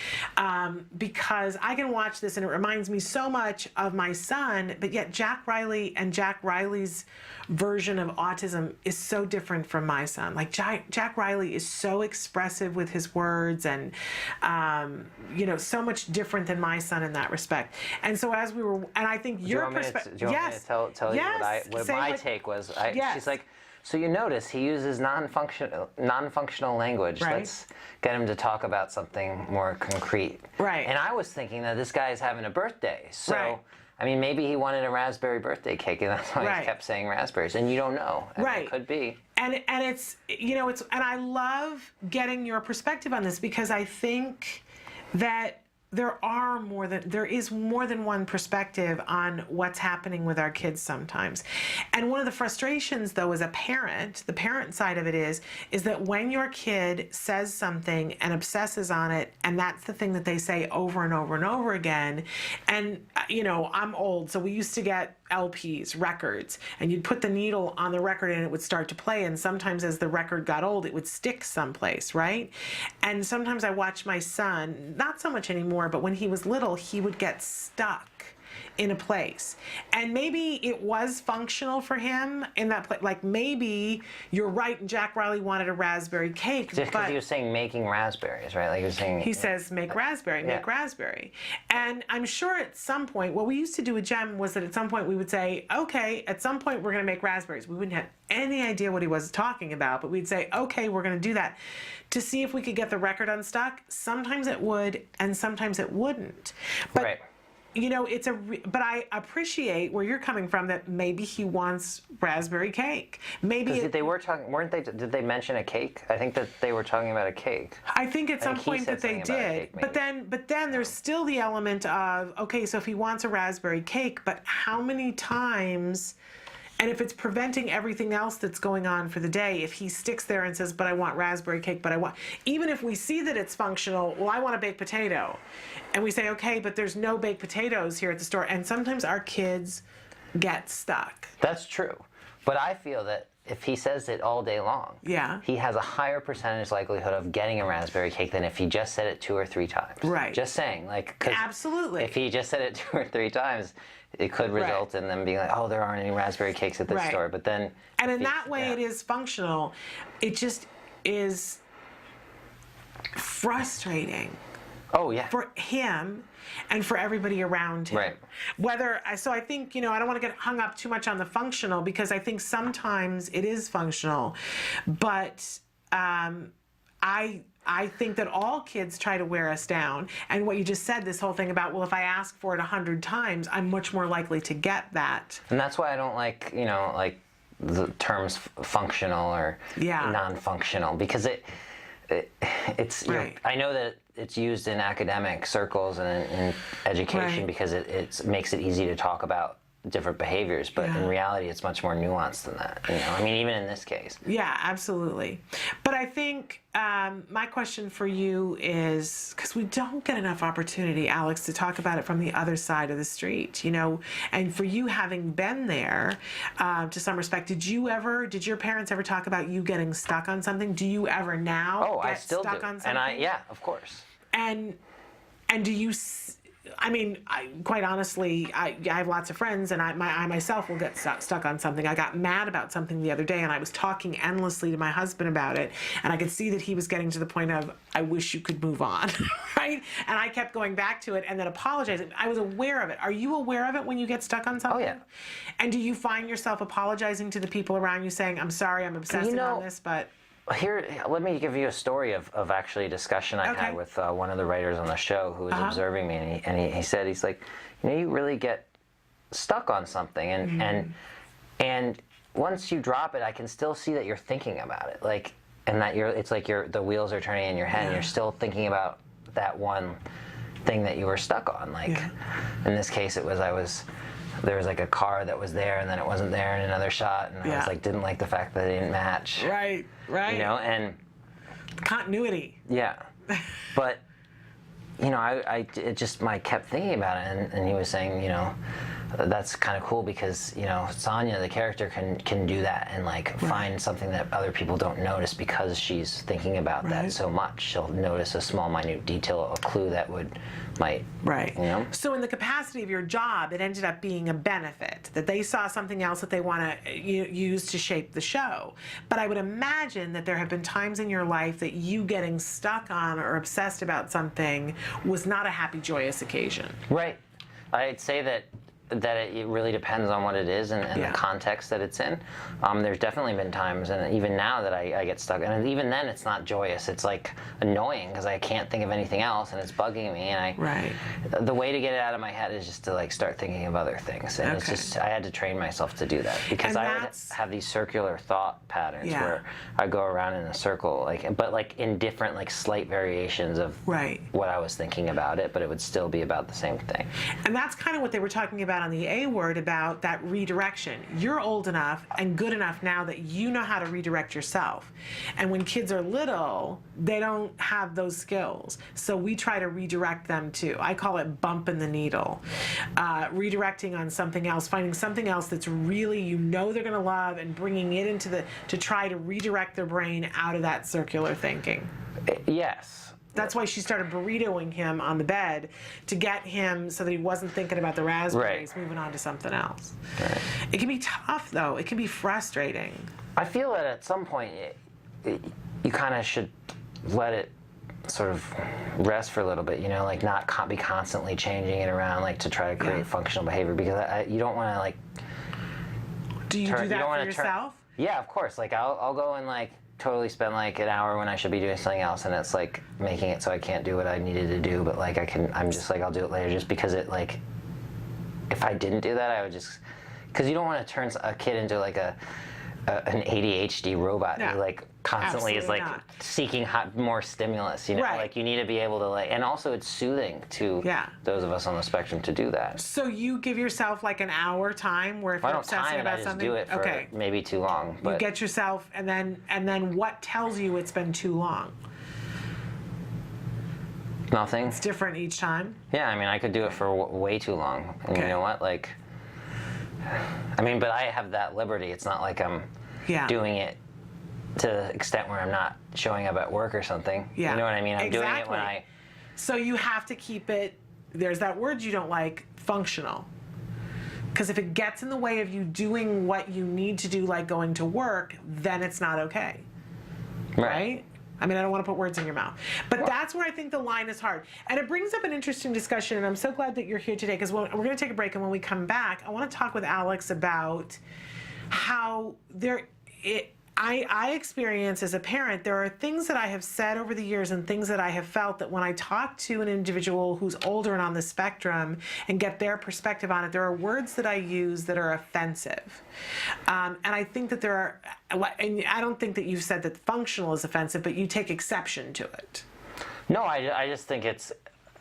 Because I can watch this and it reminds me so much of my son, but yet Jack Riley and Jack Riley's version of autism is so different from my son. Like Jack Riley is so expressive with his words and, so much different than my son in that respect. And so as we were, and I think your perspective, do you want me to tell you what my take was? She's like, so you notice he uses non-functional language. Right. Let's get him to talk about something more concrete. Right. And I was thinking that this guy's having a birthday. So, right. I mean, maybe he wanted a raspberry birthday cake, and that's why right. he kept saying raspberries. And you don't know. Right. It could be. And it's, and I love getting your perspective on this because I think that there is more than one perspective on what's happening with our kids sometimes. And one of the frustrations, though, as a parent, the parent side of it is that when your kid says something and obsesses on it, and that's the thing that they say over and over and over again, and, I'm old, so we used to get LPs, records, and you'd put the needle on the record and it would start to play, and sometimes as the record got old, it would stick someplace, right? And sometimes I watch my son, not so much anymore, but when he was little, he would get stuck in a place. And maybe it was functional for him in that place. Like maybe you're right, and Jack Riley wanted a raspberry cake. Just because he was saying making raspberries, right? Like he was saying. He says make raspberry, make raspberry. And I'm sure at some point, what we used to do with Jem was that at some point we would say, okay, at some point we're going to make raspberries. We wouldn't have any idea what he was talking about, but we'd say, okay, we're going to do that to see if we could get the record unstuck. Sometimes it would, and sometimes it wouldn't. But, right. but I appreciate where you're coming from, that maybe he wants raspberry cake. Maybe they were talking, weren't they? Did they mention a cake? I think that they were talking about a cake. I think at some point that they did, but then there's still the element of, okay, so if he wants a raspberry cake, but how many times? And if it's preventing everything else that's going on for the day, if he sticks there and says, but I want raspberry cake, even if we see that it's functional, well, I want a baked potato. And we say, okay, but there's no baked potatoes here at the store. And sometimes our kids get stuck. That's true. But I feel that if he says it all day long, he has a higher percentage likelihood of getting a raspberry cake than if he just said it 2 or 3 times. Right. Just saying, like, 'cause absolutely. If he just said it 2 or 3 times, it could result in them being like, oh, there aren't any raspberry cakes at this store. But then, and in that way, it is functional. It just is frustrating. Oh yeah. For him and for everybody around him. Right. So I think, I don't want to get hung up too much on the functional, because I think sometimes it is functional, but I think that all kids try to wear us down. And what you just said, this whole thing about, well, if I ask for it 100 times, I'm much more likely to get that. And that's why I don't like, like the terms functional or non-functional, because it's I know that it's used in academic circles and in education because it makes it easy to talk about different behaviors, but in reality it's much more nuanced than that. I mean, even in this case. Yeah, absolutely. But I think my question for you is, because we don't get enough opportunity, Alex, to talk about it from the other side of the street, and for you having been there to some respect, did your parents ever talk about you getting stuck on something? Do you ever now get stuck on something? And of course. And do you? I mean, quite honestly, I have lots of friends, and I myself will get stuck on something. I got mad about something the other day, and I was talking endlessly to my husband about it, and I could see that he was getting to the point of, I wish you could move on, right? And I kept going back to it and then apologizing. I was aware of it. Are you aware of it when you get stuck on something? Oh, yeah. And do you find yourself apologizing to the people around you, saying, I'm sorry, I'm obsessing on this, but... Here, let me give you a story of actually a discussion I had with one of the writers on the show who was observing me, and he said, he's like, you really get stuck on something, and once you drop it, I can still see that you're thinking about it, like, and that it's like the wheels are turning in your head, and you're still thinking about that one thing that you were stuck on. Like, in this case, there was like a car that was there, and then it wasn't there in another shot, and I was like, didn't like the fact that it didn't match. Right. And continuity. Yeah, but I kept thinking about it, and he was saying, that's kind of cool because Sonia, the character, can do that and find something that other people don't notice because she's thinking about that so much. She'll notice a small, minute detail, a clue that might. So in the capacity of your job, it ended up being a benefit that they saw something else that they want to use to shape the show. But I would imagine that there have been times in your life that you getting stuck on or obsessed about something was not a happy, joyous occasion. Right. I'd say that it really depends on what it is and the context that it's in. There's definitely been times, and even now, that I get stuck, and even then it's not joyous. It's like annoying because I can't think of anything else, and it's bugging me. And the way to get it out of my head is just to start thinking of other things. And it's just, I had to train myself to do that because I would have these circular thought patterns where I go around in a circle, but in different slight variations of what I was thinking about it, but it would still be about the same thing. And that's kind of what they were talking about on the A word, about that redirection. You're old enough and good enough now that you know how to redirect yourself. And when kids are little, they don't have those skills. So we try to redirect them too. I call it bumping the needle. Redirecting on something else, finding something else that's really, they're going to love, and bringing it to try to redirect their brain out of that circular thinking. Yes. That's why she started burritoing him on the bed, to get him so that he wasn't thinking about the raspberries, moving on to something else. It can be tough, though. It can be frustrating. I feel that at some point you kind of should let it sort of rest for a little bit, not be constantly changing it around, to try to create functional behavior, because you don't want to, Do you do that for yourself? Yeah, of course. I'll go and totally spend an hour when I should be doing something else, and it's making it so I can't do what I needed to do, but I'm just I'll do it later, just because it if I didn't do that, I would just, because you don't want to turn a kid into like an ADHD robot who like constantly is like seeking more stimulus, you know, like you need to be able to like, and also it's soothing to those of us on the spectrum to do that. So you give yourself like an hour time where if you're obsessing about something, I just do it for maybe too long. But you get yourself, and then what tells you it's been too long? Nothing. It's different each time? Yeah, I mean, I could do it for way too long. And you know what? Like, I mean, but I have that liberty. It's not like I'm doing it to the extent where I'm not showing up at work or something. Yeah. You know what I mean? I'm doing it when I... So you have to keep it, there's that word you don't like, functional. Because if it gets in the way of you doing what you need to do, like going to work, then it's not okay. Right? I mean, I don't want to put words in your mouth. But that's where I think the line is hard. And it brings up an interesting discussion, and I'm so glad that you're here today, because we're going to take a break, and when we come back, I want to talk with Alex about how I experience as a parent, there are things that I have said over the years and things that I have felt that when I talk to an individual who's older and on the spectrum and get their perspective on it, there are words that I use that are offensive. And I think that there are, and I don't think that you've said that functional is offensive, but you take exception to it. No, I just think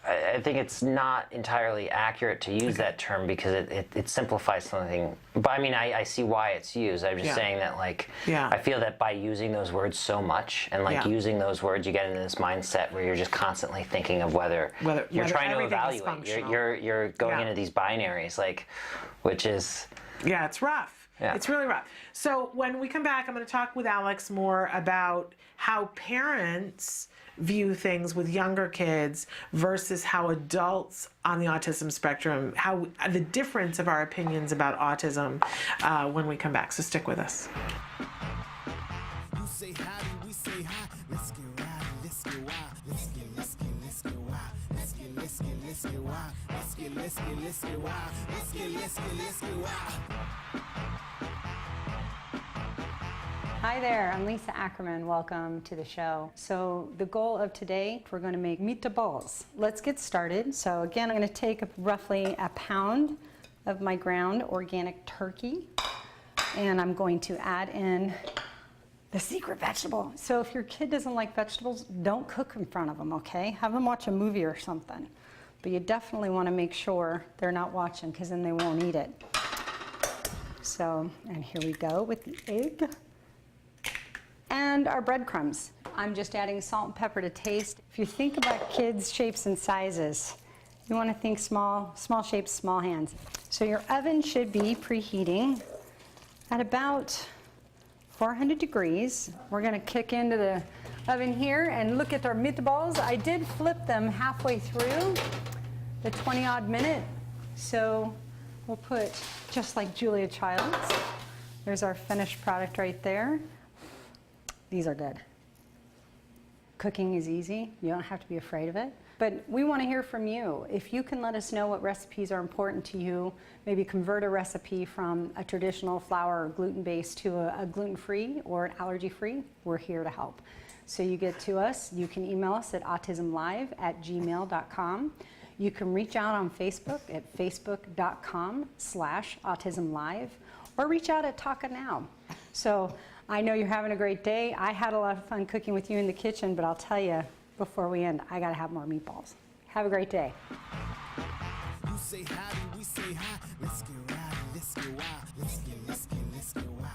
I think it's not entirely accurate to use that term because it simplifies something. But I mean, I see why it's used. I'm just saying that, like, I feel that by using those words so much and like using those words, you get into this mindset where you're just constantly thinking of whether you're trying to evaluate. You're going into these binaries, like, which is it's rough. Yeah. It's really rough. So when we come back, I'm going to talk with Alex more about how parents view things with younger kids versus how adults on the autism spectrum, how the difference of our opinions about autism when we come back. So stick with us. You say howdy, we say hi. Let's get rowdy, let's get wild. Let's get wild. Let's get wild. Let's get wild. Let's get wild. Hi there, I'm Lisa Ackerman. Welcome to the show. So the goal of today, we're going to make meatballs. Let's get started. So again, I'm going to take roughly a pound of my ground organic turkey, and I'm going to add in the secret vegetable. So if your kid doesn't like vegetables, don't cook in front of them, okay? Have them watch a movie or something. But you definitely want to make sure they're not watching, because then they won't eat it. So, and here we go with the egg. And our breadcrumbs. I'm just adding salt and pepper to taste. If you think about kids' shapes and sizes, you want to think small shapes, small hands. So your oven should be preheating at about 400 degrees. We're going to kick into the oven here and look at our meatballs. I did flip them halfway through the 20-odd minute. So we'll put, just like Julia Child's, there's our finished product right there. These are good. Cooking is easy. You don't have to be afraid of it. But we want to hear from you. If you can let us know what recipes are important to you, maybe convert a recipe from a traditional flour or gluten-based to a gluten-free or an allergy-free, we're here to help. So you get to us. You can email us at autismlive@gmail.com. You can reach out on Facebook at facebook.com/autismlive, or reach out at Taka Now. So I know you're having a great day. I had a lot of fun cooking with you in the kitchen, but I'll tell you before we end, I gotta have more meatballs. Have a great day. You say howdy, we say hi. Let's get rowdy, let's get wild. Let's get wild.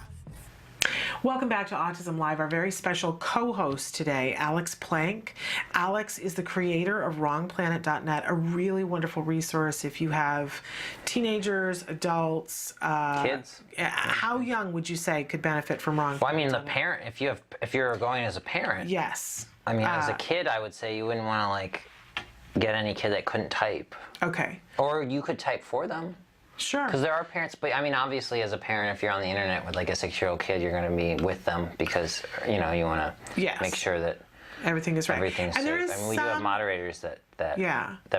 Welcome back to Autism Live. Our very special co-host today, Alex Plank. Alex is the creator of WrongPlanet.net, a really wonderful resource if you have teenagers, adults, kids. How young would you say could benefit from WrongPlanet? Well, I mean, the parent. If you're going as a parent. Yes. I mean, as a kid, I would say you wouldn't want to like get any kid that couldn't type. Okay. Or you could type for them. Sure. Because there are parents, but I mean, obviously, as a parent, if you're on the internet with like a 6-year-old kid, you're going to be with them because you know you want to make sure that everything is right. Everything's safe. I mean, we do have moderators that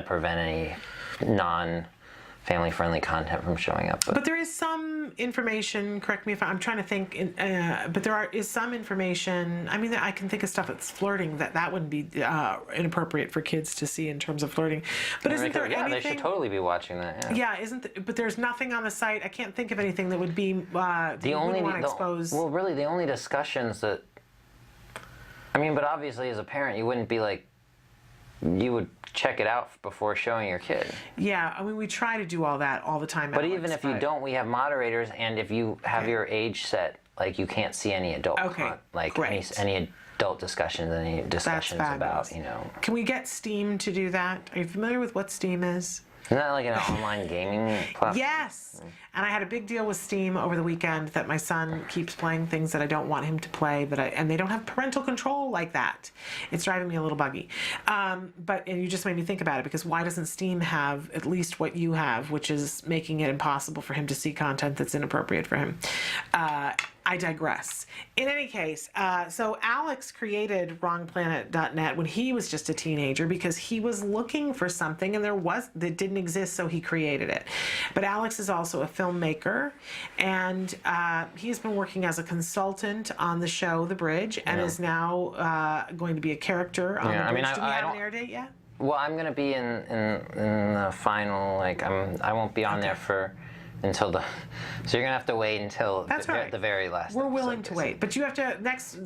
prevent any family-friendly content from showing up. But there is some information, correct me if I'm trying to think, but there is some information, I mean, I can think of stuff that's flirting, that wouldn't be inappropriate for kids to see in terms of flirting. But isn't there anything? They should totally be watching that. Yeah, but there's nothing on the site, I can't think of anything that would be, that you wouldn't want to expose. Well, really, the only discussions that, I mean, but obviously as a parent, you wouldn't be like, you would check it out before showing your kid. Yeah, I mean, we try to do all that all the time. But even if you don't, we have moderators, and if you have your age set, like you can't see any adult any adult discussions, any discussions about, you know. Can we get Steam to do that? Are you familiar with what Steam is? Isn't that like an online gaming platform? Yes. And I had a big deal with Steam over the weekend that my son keeps playing things that I don't want him to play, and they don't have parental control like that. It's driving me a little buggy. And you just made me think about it, because why doesn't Steam have at least what you have, which is making it impossible for him to see content that's inappropriate for him? I digress. In any case, so Alex created wrongplanet.net when he was just a teenager because he was looking for something that didn't exist, so he created it. But Alex is also a filmmaker, and he's been working as a consultant on the show The Bridge, and is now going to be a character on The Bridge. Do we have an air date yet? Well, I'm going to be in the final, I won't be on there until so you're gonna have to wait until the very last. We're willing to wait, but you have to next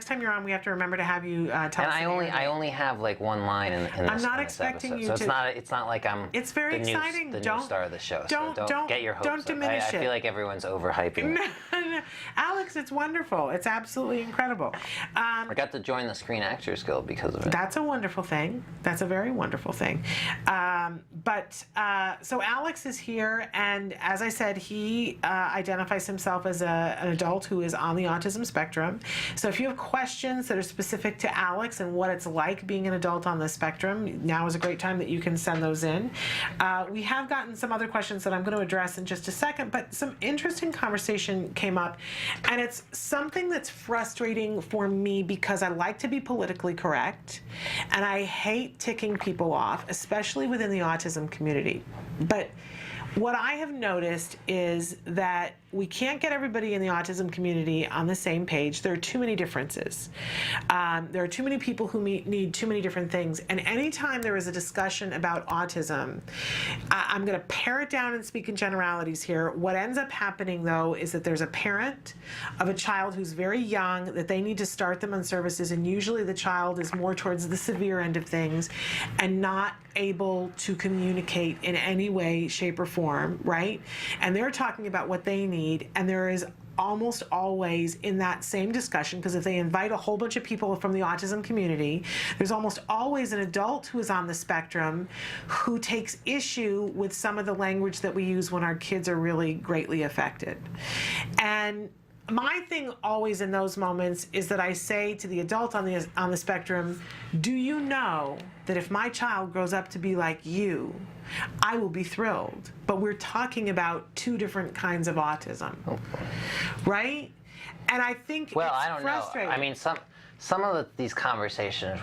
time you're on. We have to remember to have you tell us. And I only have like one line in this. I'm not expecting episode, you so to. It's not like I'm. It's very exciting. The new star of the show. Don't get your hopes Don't up. diminish I feel like everyone's overhyping it. No. Alex, it's wonderful. It's absolutely incredible. I got to join the Screen Actors Guild because of it. That's a wonderful thing. That's a very wonderful thing. So Alex is here, and as I said, he identifies himself as an adult who is on the autism spectrum. So if you have questions that are specific to Alex and what it's like being an adult on the spectrum, now is a great time that you can send those in. We have gotten some other questions that I'm going to address in just a second, but some interesting conversation came up, and it's something that's frustrating for me because I like to be politically correct, and I hate ticking people off, especially within the autism community. But what I have noticed is that we can't get everybody in the autism community on the same page. There are too many differences. There are too many people who need too many different things. And anytime there is a discussion about autism, I'm going to pare it down and speak in generalities here. What ends up happening, though, is that there's a parent of a child who's very young, that they need to start them on services, and usually the child is more towards the severe end of things and not able to communicate in any way, shape, or form, right? And they're talking about what they need, and there is almost always in that same discussion, because if they invite a whole bunch of people from the autism community, there's almost always an adult who is on the spectrum who takes issue with some of the language that we use when our kids are really greatly affected. And my thing always in those moments is that I say to the adult on the spectrum, do you know that if my child grows up to be like you, I will be thrilled? But we're talking about two different kinds of autism, right? And I think it's I don't frustrating. know. I mean, some of these conversations,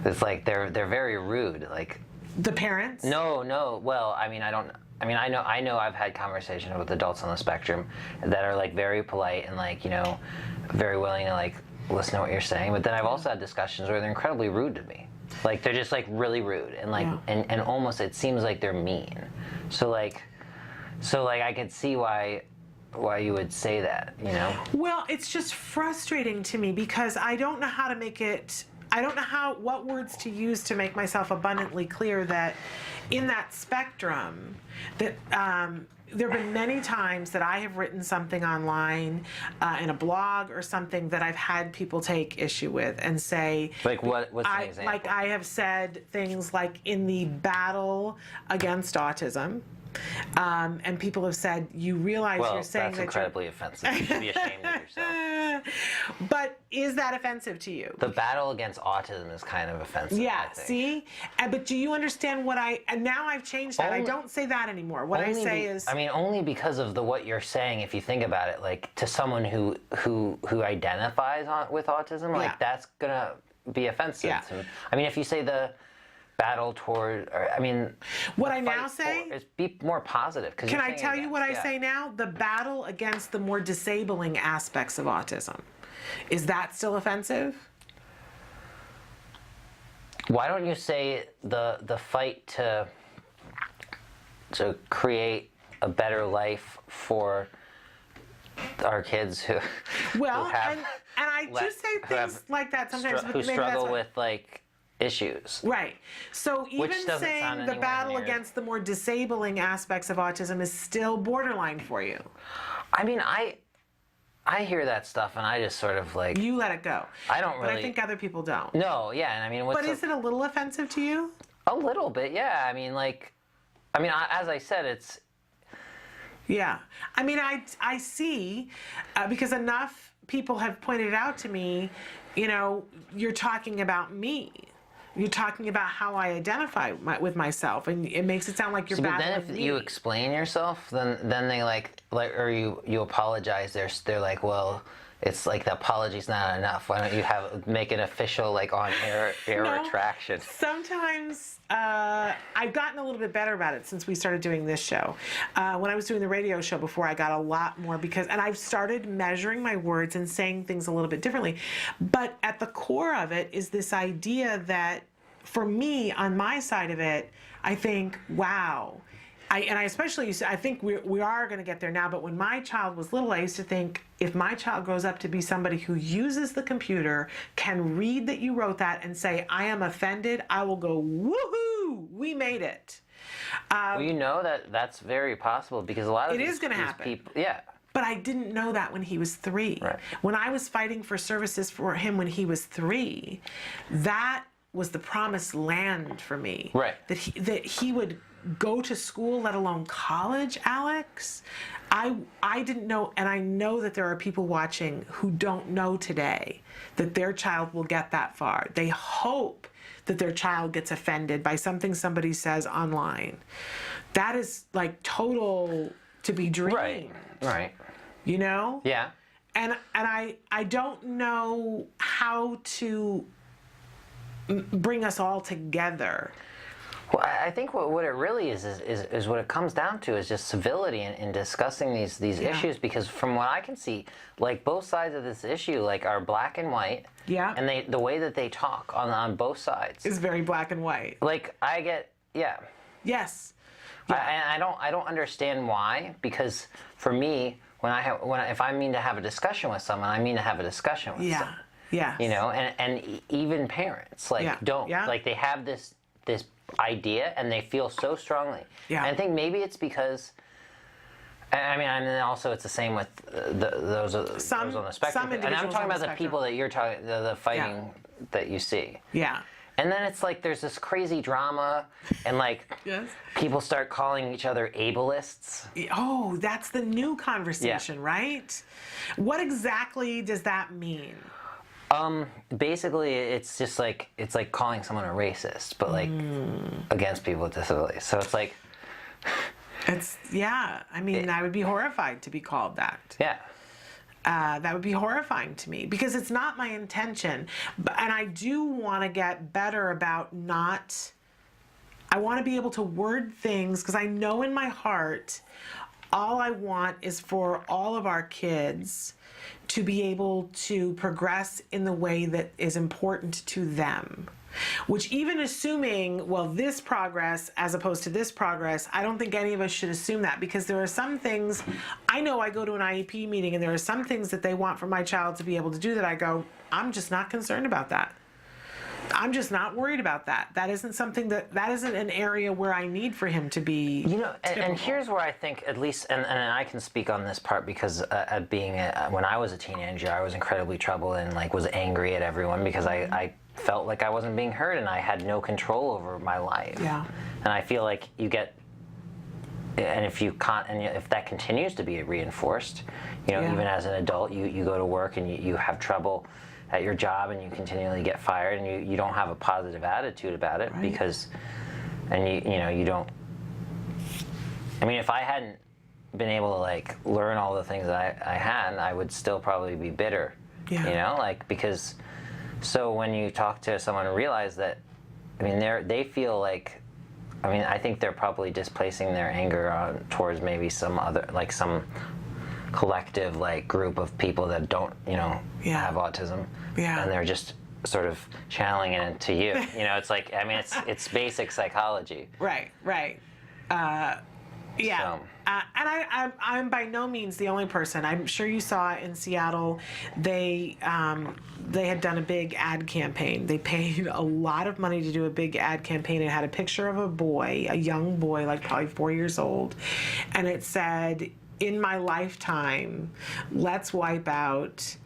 it's like they're very rude. Like the parents? No. Well, I mean, I know I've had conversations with adults on the spectrum that are like very polite and like, you know, very willing to like listen to what you're saying. But then I've also had discussions where they're incredibly rude to me. Like they're just like really rude and like and almost it seems like they're mean. So like I could see why you would say that, you know? Well, it's just frustrating to me because I don't know how to make it. I don't know what words to use to make myself abundantly clear that in that spectrum, that there have been many times that I have written something online in a blog or something that I've had people take issue with and say, like what's an example? Like I have said things like in the battle against autism. And people have said, you realize you're saying that's incredibly offensive. You should be ashamed of yourself. But is that offensive to you? The battle against autism is kind of offensive. Yeah, see? But do you understand what and now I've changed that. I don't say that anymore. What I say is... I mean, only because of what you're saying, if you think about it, like to someone who identifies with autism, like that's gonna be offensive to me. I mean, if you say battle toward, or, I mean, what I now say is be more positive. Can I tell you what I say now? The battle against the more disabling aspects of autism. Is that still offensive? Why don't you say the fight to create a better life for our kids who well who have and I do say things like that sometimes, but who maybe struggle that's with like issues. Right. So even saying the anywhere battle near. against the more disabling aspects of autism is still borderline for you. I mean, I hear that stuff and I just sort of like... You let it go. I don't really... But I think other people don't. No, yeah, and I mean... But is it a little offensive to you? A little bit, yeah. I mean, like... as I said, it's... Yeah. I mean, I see, because enough people have pointed out to me, you know, you're talking about me. You're talking about how I identify with myself, and it makes it sound like you're battling me. But then if you explain yourself, then they like or you apologize. They're like, well, it's like the apology's not enough. Why don't you make an official like on air retraction? Sometimes I've gotten a little bit better about it since we started doing this show. When I was doing the radio show before, I got a lot more and I've started measuring my words and saying things a little bit differently. But at the core of it is this idea that for me, on my side of it, I think, wow. I think we are going to get there now, but when my child was little, I used to think, if my child grows up to be somebody who uses the computer, can read that you wrote that and say, I am offended, I will go, woohoo, we made it. Well, you know that's very possible because a lot of it is going to happen. People, yeah. But I didn't know that when he was 3. Right. When I was fighting for services for him when he was 3, that was the promised land for me. Right. That he would go to school, let alone college, Alex. I didn't know, and I know that there are people watching who don't know today that their child will get that far. They hope that their child gets offended by something somebody says online. That is like total to be dreamed. Right. You know? Yeah. And I don't know how to bring us all together. Well, I think what it really is what it comes down to is just civility in discussing these issues, because from what I can see, like both sides of this issue like are black and white. Yeah. And the way that they talk on both sides is very black and white. Like I get Yes. Yeah. I don't understand why, because for me if I mean to have a discussion with someone, I mean to have a discussion with someone. Yeah. You know, and even parents like they have this idea and they feel so strongly. Yeah. And I think maybe it's because, I mean, and also it's the same with those on the spectrum. And I'm talking about the people that you're talking, the fighting that you see. Yeah. And then it's like there's this crazy drama, and like people start calling each other ableists. Oh, that's the new conversation, right? What exactly does that mean? Basically, it's just like calling someone a racist, but like against people with disabilities. So it's like, I mean, I would be horrified to be called that. Yeah. That would be horrifying to me because it's not my intention. And I do want to get better about I want to be able to word things because I know in my heart, all I want is for all of our kids to be able to progress in the way that is important to them. Which even assuming, well, this progress as opposed to this progress, I don't think any of us should assume that, because there are some things, I know I go to an IEP meeting and there are some things that they want for my child to be able to do that I go, I'm just not concerned about that. I'm just not worried about that. That isn't something that isn't an area where I need for him to be. You know, and here's where I think, at least, and I can speak on this part because when I was a teenager, I was incredibly troubled and like was angry at everyone because I felt like I wasn't being heard and I had no control over my life. Yeah. And I feel like you get, and if that continues to be reinforced, you know, even as an adult, you go to work and you have trouble at your job and you continually get fired and you don't have a positive attitude about it because, and you don't, I mean, if I hadn't been able to like learn all the things that I had, I would still probably be bitter, you know, like because, so when you talk to someone and realize that I mean, they feel like, I mean, I think they're probably displacing their anger towards maybe some other, like some collective like group of people that don't, have autism. Yeah. And they're just sort of channeling it into you. It's like, I mean, it's basic psychology. Right. Yeah. So. And I'm by no means the only person. I'm sure you saw in Seattle, they had done a big ad campaign. They paid a lot of money to do a big ad campaign. It had a picture of a young boy, like probably 4 years old, and it said, "In my lifetime, let's wipe out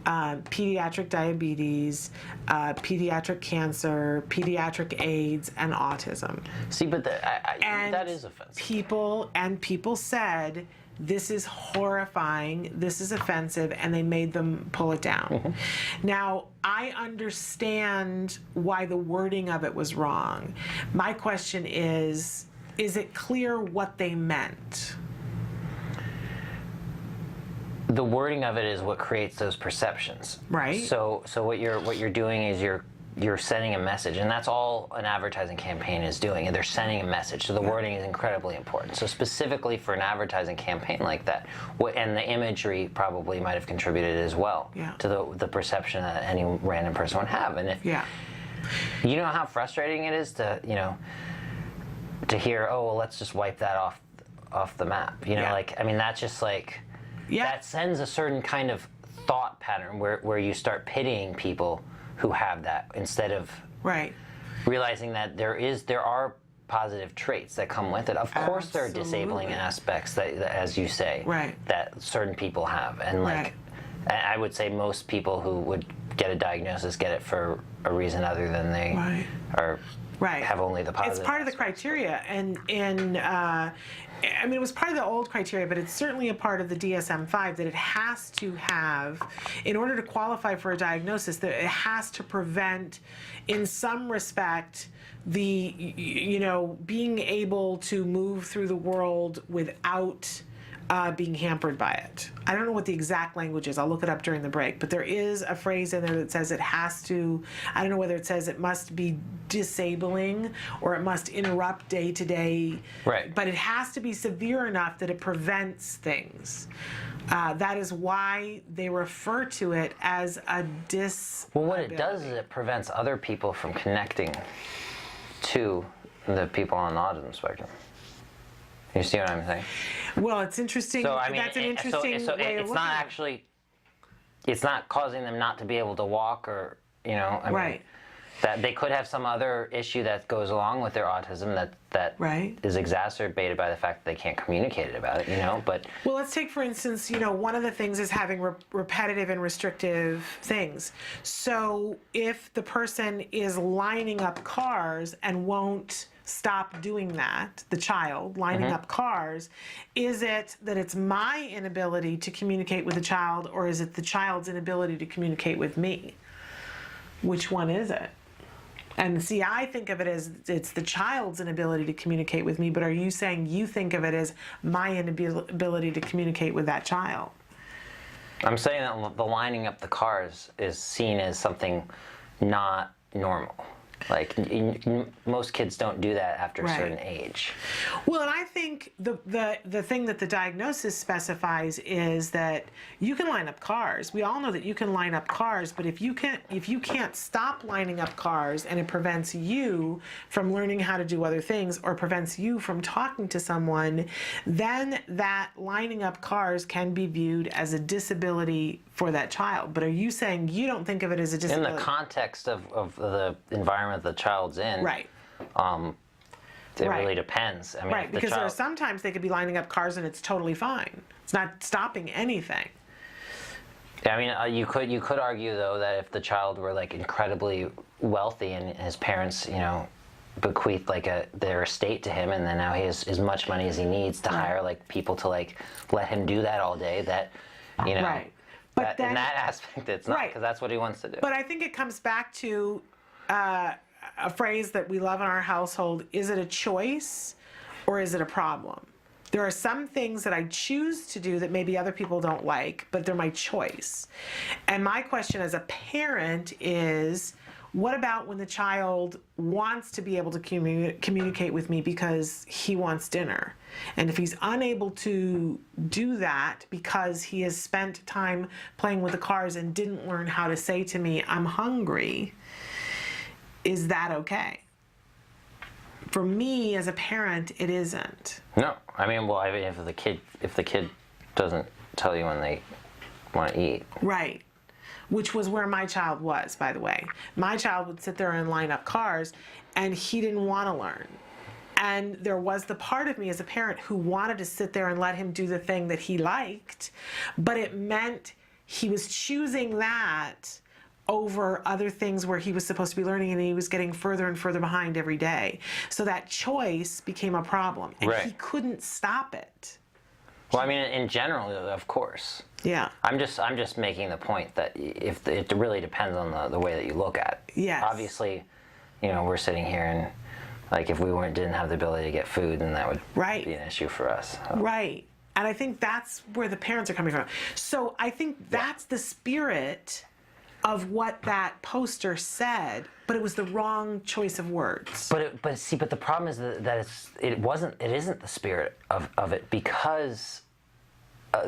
pediatric diabetes, pediatric cancer, pediatric AIDS, and autism." See, but that is offensive. People said, "This is horrifying, this is offensive," and they made them pull it down. Mm-hmm. Now, I understand why the wording of it was wrong. My question is it clear what they meant? The wording of it is what creates those perceptions. Right. So what you're doing is you're sending a message, and that's all an advertising campaign is doing, and they're sending a message. So the wording is incredibly important. So specifically for an advertising campaign like that, and the imagery probably might have contributed as well to the perception that any random person would have. And if you know how frustrating it is to hear, oh, well, let's just wipe that off the map. Like, I mean, that's just like. That sends a certain kind of thought pattern where you start pitying people who have that instead of realizing that there are positive traits that come with it. Of course, there are disabling aspects that, as you say, that certain people have, and like I would say most people who would get a diagnosis get it for a reason other than they are have only the positive. It's part of the criteria, and I mean, it was part of the old criteria, but it's certainly a part of the DSM-5 that it has to have, in order to qualify for a diagnosis, that it has to prevent, in some respect, the, being able to move through the world without being hampered by it. I don't know what the exact language is. I'll look it up during the break. But there is a phrase in there that says it has to, I don't know whether it says it must be disabling or it must interrupt day to day. Right. But it has to be severe enough that it prevents things. That is why they refer to it as a disability. Well, what it does is it prevents other people from connecting to the people on the autism spectrum. You see what I'm saying? Well, it's interesting. So, I mean, that's an interesting way of it's looking not at it. actually, it's not causing them not to be able to walk or, I mean, that they could have some other issue that goes along with their autism that is exacerbated by the fact that they can't communicate about it, but... Well, let's take, for instance, one of the things is having repetitive and restrictive things. So if the person is lining up cars and won't stop doing that, the child lining up cars, is it that it's my inability to communicate with the child, or is it the child's inability to communicate with me? Which one is it? And see, I think of it as it's the child's inability to communicate with me, but are you saying you think of it as my inability to communicate with that child? I'm saying that the lining up the cars is seen as something not normal. Like, most kids don't do that after a certain age. Well, and I think the thing that the diagnosis specifies is that you can line up cars. We all know that you can line up cars, but if you can't stop lining up cars and it prevents you from learning how to do other things or prevents you from talking to someone, then that lining up cars can be viewed as a disability for that child. But are you saying you don't think of it as a disability? In the context of the environment the child's in, it really depends. I mean, because there are sometimes they could be lining up cars and it's totally fine. It's not stopping anything. I mean, you could argue though that if the child were like incredibly wealthy and his parents, bequeathed their estate to him, and then now he has as much money as he needs to hire like people to like let him do that all day, that But in that aspect, it's not, because that's what he wants to do. But I think it comes back to a phrase that we love in our household: is it a choice or is it a problem? There are some things that I choose to do that maybe other people don't like, but they're my choice. And my question as a parent is, What about when the child wants to be able to communicate with me because he wants dinner? And if he's unable to do that because he has spent time playing with the cars and didn't learn how to say to me, I'm hungry, is that okay? For me as a parent, it isn't. No, I mean, well, I mean, if the kid doesn't tell you when they want to eat. Right. Which was where my child was, by the way. My child would sit there and line up cars, and he didn't want to learn. And there was the part of me as a parent who wanted to sit there and let him do the thing that he liked, but it meant he was choosing that over other things where he was supposed to be learning, and he was getting further and further behind every day. So that choice became a problem, and Right. he couldn't stop it. Well, I mean, in general, of course. Yeah. I'm just making the point that if it really depends on the way that you look at it. Yes. Obviously, you know, we're sitting here and like if we didn't have the ability to get food, then that would be an issue for us. So. Right. And I think that's where the parents are coming from. So I think that's the spirit of what that poster said, but it was the wrong choice of words. But the problem is that it isn't the spirit of it, because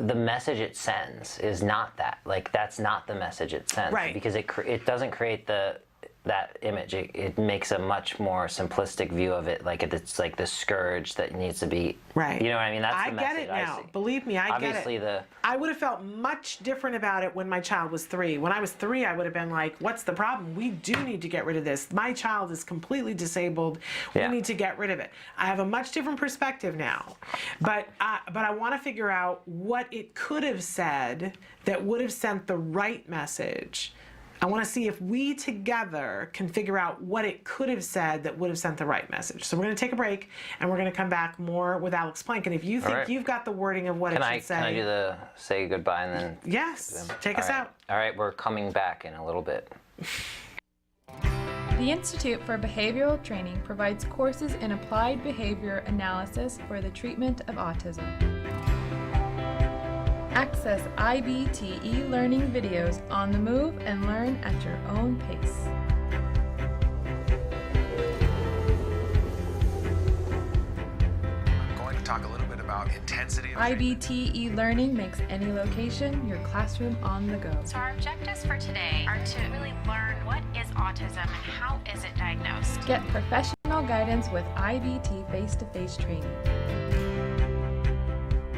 the message it sends is not that. Like, that's not the message it sends. Right. Because it doesn't create that image. It makes a much more simplistic view of it. Like, it's like the scourge that needs to be. Right. You know what I mean? That's I the get message it now. I see. Believe me, I Obviously get it. I would have felt much different about it when my child was 3. When I was 3, I would have been like, what's the problem? We do need to get rid of this. My child is completely disabled. We need to get rid of it. I have a much different perspective now. But I want to figure out what it could have said that would have sent the right message. I want to see if we together can figure out what it could have said that would have sent the right message. So we're going to take a break, and we're going to come back more with Alex Plank. And if you think you've got the wording of what it should say. Can I do the say goodbye and then? Yes, take us out. All right, we're coming back in a little bit. The Institute for Behavioral Training provides courses in applied behavior analysis for the treatment of autism. Access IBT e-learning videos on the move and learn at your own pace. I'm going to talk a little bit about intensity. IBT e-learning makes any location your classroom on the go. So our objectives for today are to really learn what is autism and how is it diagnosed. Get professional guidance with IBT face-to-face training.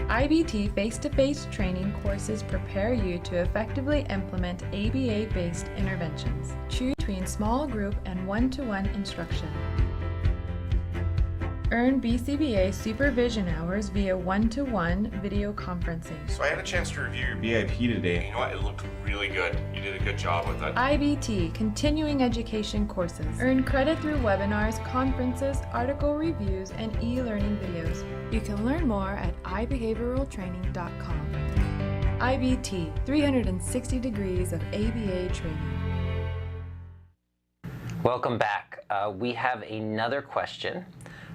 IBT face-to-face training courses prepare you to effectively implement ABA-based interventions. Choose between small group and one-to-one instruction. Earn BCBA supervision hours via one-to-one video conferencing. So I had a chance to review your BIP today. You know what? It looked really good. You did a good job with it. IBT continuing education courses. Earn credit through webinars, conferences, article reviews, and e-learning videos. You can learn more at ibehavioraltraining.com. IBT, 360 degrees of ABA training. Welcome back. We have another question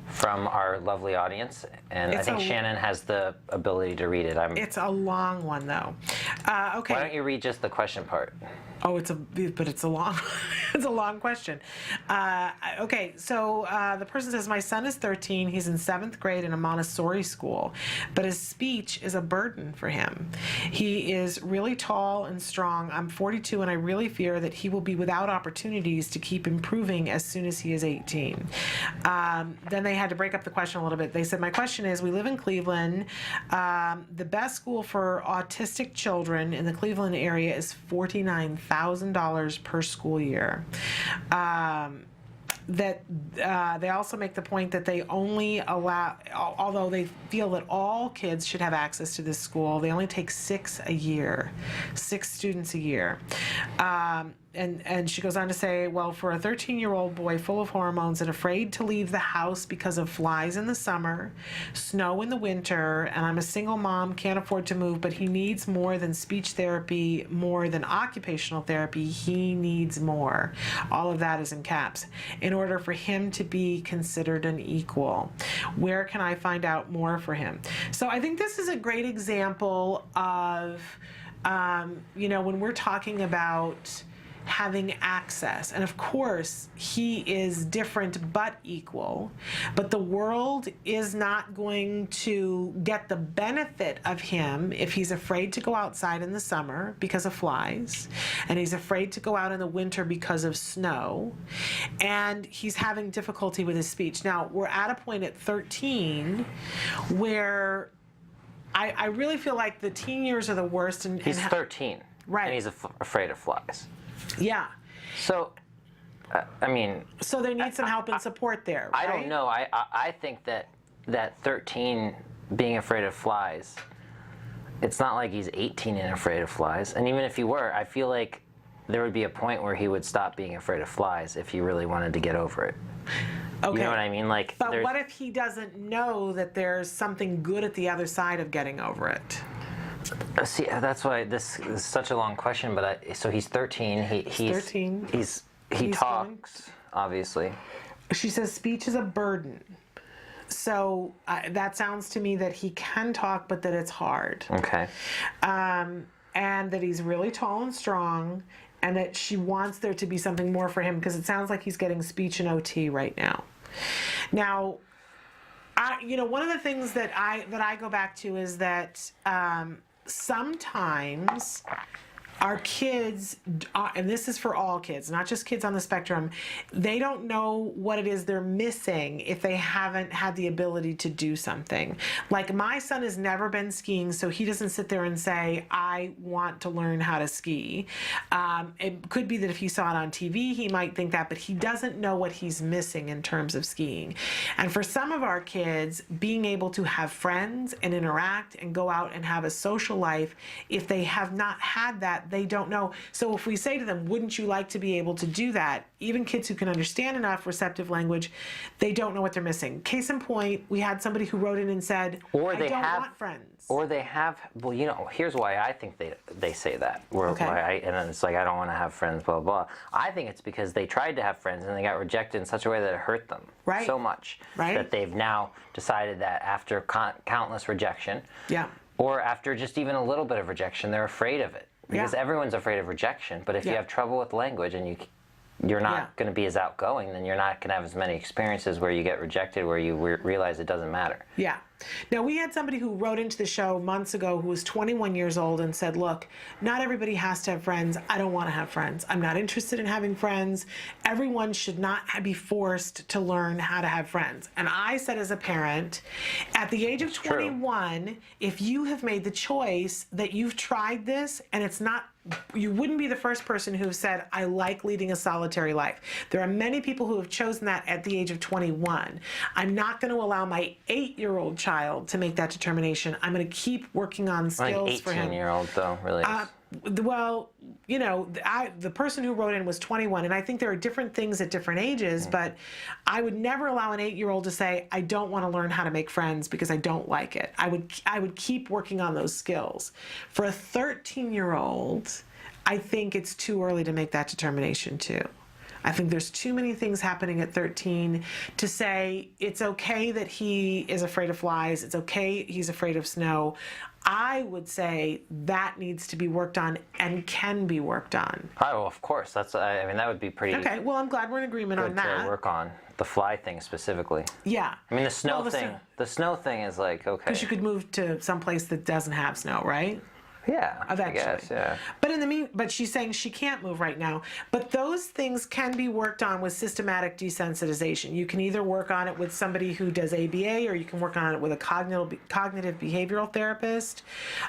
from our lovely audience, and I think Shannon has the ability to read it. It's a long one, though. Okay. Why don't you read just the question part? Oh, it's a long, it's a long question. Okay, so the person says, my son is 13. He's in 7th grade in a Montessori school, but his speech is a burden for him. He is really tall and strong. I'm 42, and I really fear that he will be without opportunities to keep improving as soon as he is 18. Then they had to break up the question a little bit. They said, my question is, we live in Cleveland. The best school for autistic children in the Cleveland area is $49,000 per school year. They also make the point that they only allow, although they feel that all kids should have access to this school, they only take 6 students a year. And she goes on to say, well, for a 13-year-old boy full of hormones and afraid to leave the house because of flies in the summer, snow in the winter, and I'm a single mom, can't afford to move, but he needs more than speech therapy, more than occupational therapy. He needs more. All of that is in caps. In order for him to be considered an equal. Where can I find out more for him? So I think this is a great example of, when we're talking about having access. And of course, he is different but equal. But the world is not going to get the benefit of him if he's afraid to go outside in the summer because of flies, and he's afraid to go out in the winter because of snow, and he's having difficulty with his speech. Now, we're at a point at 13 where I really feel like the teen years are the worst. And he's 13. Right. And he's afraid of flies. Yeah. So, I mean... So they need some help and support there, right? I don't know. I think that 13 being afraid of flies, it's not like he's 18 and afraid of flies. And even if he were, I feel like there would be a point where he would stop being afraid of flies if he really wanted to get over it. Okay. You know what I mean? Like, but what if he doesn't know that there's something good at the other side of getting over it? See, that's why this is such a long question. But so he's 13. He's 13. He talks, obviously. She says speech is a burden. So that sounds to me that he can talk, but that it's hard. Okay. And that he's really tall and strong, and that she wants there to be something more for him, because it sounds like he's getting speech and OT right now. Now, one of the things that I go back to is that sometimes our kids, and this is for all kids, not just kids on the spectrum, they don't know what it is they're missing if they haven't had the ability to do something. Like, my son has never been skiing, so he doesn't sit there and say, I want to learn how to ski. It could be that if he saw it on TV, he might think that, but he doesn't know what he's missing in terms of skiing. And for some of our kids, being able to have friends and interact and go out and have a social life, if they have not had that, they don't know. So if we say to them, wouldn't you like to be able to do that? Even kids who can understand enough receptive language, they don't know what they're missing. Case in point, we had somebody who wrote in and said, I don't want friends. Or they have, well, here's why I think they say that. And then it's like, I don't want to have friends, blah, blah. I think it's because they tried to have friends and they got rejected in such a way that it hurt them so much that they've now decided that after countless rejection, or after just even a little bit of rejection, they're afraid of it. Because everyone's afraid of rejection, but if you have trouble with language and you're not going to be as outgoing, then you're not going to have as many experiences where you get rejected, where you realize it doesn't matter. Yeah. Now, we had somebody who wrote into the show months ago who was 21 years old and said, look, not everybody has to have friends. I don't want to have friends. I'm not interested in having friends. Everyone should not be forced to learn how to have friends. And I said, as a parent, at the age of 21, if you have made the choice that you've tried this and it's not, you wouldn't be the first person who said, I like leading a solitary life. There are many people who have chosen that at the age of 21. I'm not going to allow my 8-year-old child to make that determination. I'm going to keep working on skills for him. 18-year-old, though, really is. Well, the person who wrote in was 21, and I think there are different things at different ages, but I would never allow an 8-year-old to say, I don't want to learn how to make friends because I don't like it. I would keep working on those skills. For a 13-year-old, I think it's too early to make that determination too. I think there's too many things happening at 13 to say it's okay that he is afraid of flies, it's okay he's afraid of snow. I would say that needs to be worked on and can be worked on. Oh, of course. That would be pretty. Okay, well, I'm glad we're in agreement on that. To work on the fly thing specifically. Yeah. I mean, the snow thing. The snow thing is like, okay. Because you could move to some place that doesn't have snow, right? Yeah, eventually. I guess, yeah. But she's saying she can't move right now. But those things can be worked on with systematic desensitization. You can either work on it with somebody who does ABA, or you can work on it with a cognitive behavioral therapist.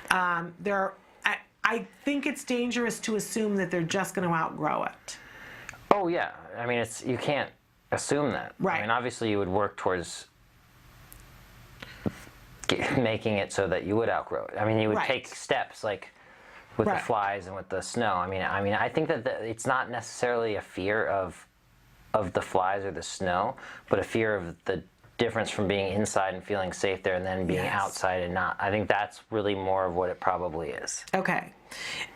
I think it's dangerous to assume that they're just going to outgrow it. Oh yeah, I mean you can't assume that. Right. I mean, obviously you would work towards making it so that you would outgrow it. I mean, you would take steps like with the flies and with the snow. I mean, I think that it's not necessarily a fear of the flies or the snow, but a fear of the difference from being inside and feeling safe there and then being outside and not. I think that's really more of what it probably is. Okay.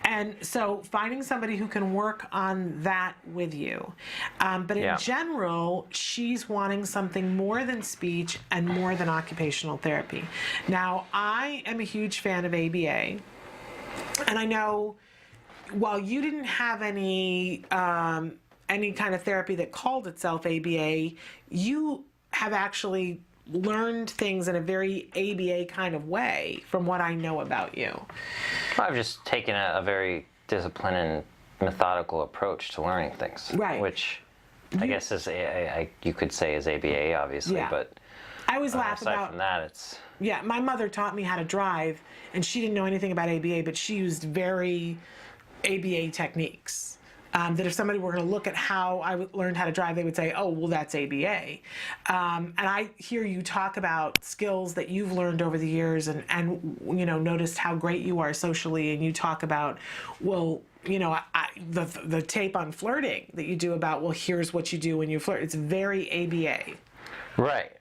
And so finding somebody who can work on that with you. But in general, she's wanting something more than speech and more than occupational therapy. Now, I am a huge fan of ABA. And I know while you didn't have any kind of therapy that called itself ABA, you have actually learned things in a very ABA kind of way from what I know about you. I've just taken a very disciplined and methodical approach to learning things. Right. Which I guess is you could say is ABA, obviously, Yeah. but I always laugh aside about from that, it's Yeah, my mother taught me how to drive, and she didn't know anything about ABA, but she used very ABA techniques. That if somebody were going to look at how I learned how to drive, they would say, "Oh, well, that's ABA." And I hear you talk about skills that you've learned over the years, and noticed how great you are socially, and you talk about, well, the tape on flirting that you do about, well, here's what you do when you flirt. It's very ABA. right.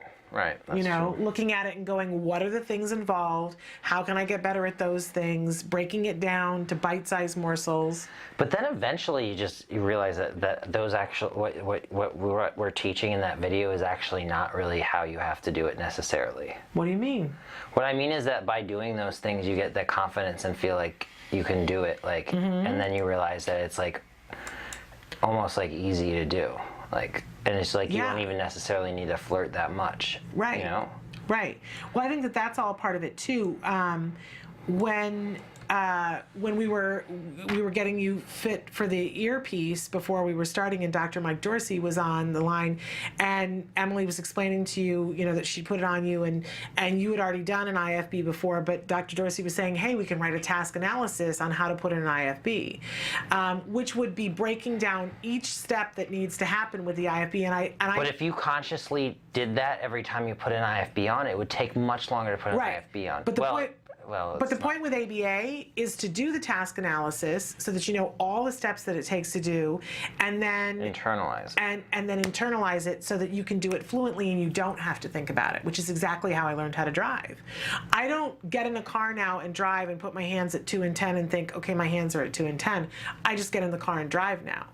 That's true. Looking at it and going, what are the things involved? How can I get better at those things? Breaking it down to bite-sized morsels. But then eventually you realize that those actual what we're teaching in that video is actually not really how you have to do it necessarily. What do you mean? What I mean is that by doing those things, you get that confidence and feel like you can do it. And then you realize that it's like almost like easy to do. And it's like you don't even necessarily need to flirt that much. Right. You know? Right. Well, I think that that's all part of it too. When we were getting you fit for the earpiece before we were starting, and Dr. Mike Dorsey was on the line, and Emily was explaining to you, that she put it on you, and you had already done an IFB before, but Dr. Dorsey was saying, hey, we can write a task analysis on how to put in an IFB, which would be breaking down each step that needs to happen with the IFB. But if you consciously did that every time you put an IFB on, it would take much longer to put an IFB on. But the point with ABA is to do the task analysis so that you know all the steps that it takes to do, and then internalize and then internalize it so that you can do it fluently and you don't have to think about it, which is exactly how I learned how to drive. I don't get in a car now and drive and put my hands at 2 and 10 and think, okay, my hands are at 2 and 10. I just get in the car and drive now.